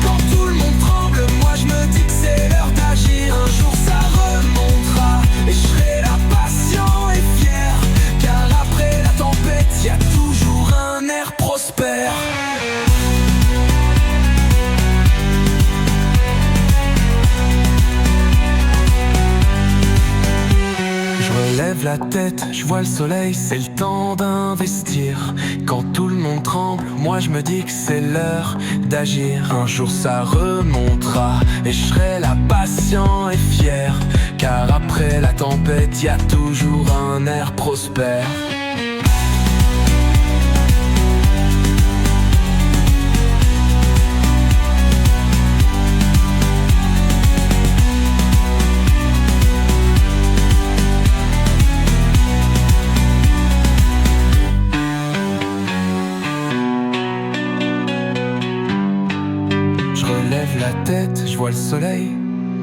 Quand tout le monde tremble, moi je me dis que c'est l'heure d'agir. Un jour ça remontera, et je serai là patient et fier. Car après la tempête, y a toujours un air prospère. Je relève la tête, je vois le soleil, c'est le temps d'investir. Quand tout le monde tremble, moi je me dis que c'est l'heure d'agir. Un jour ça remontera, et je serai là patient et fier. Car après la tempête, y a toujours un air prospère. La tête, je vois le soleil,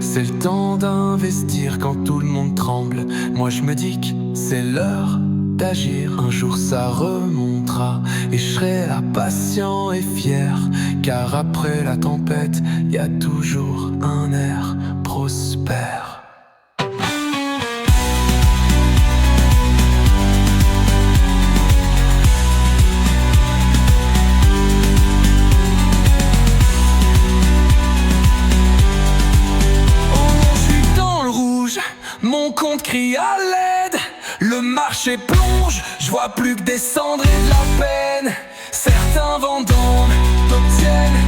c'est le temps d'investir. Quand tout le monde tremble, moi je me dis que c'est l'heure d'agir. Un jour ça remontera, et je serai là patient et fier. Car après la tempête, y a toujours un air prospère. Mon compte crie à l'aide, le marché plonge, je vois plus que des cendres et de la peine. Certains vendant, d'autres tiennent,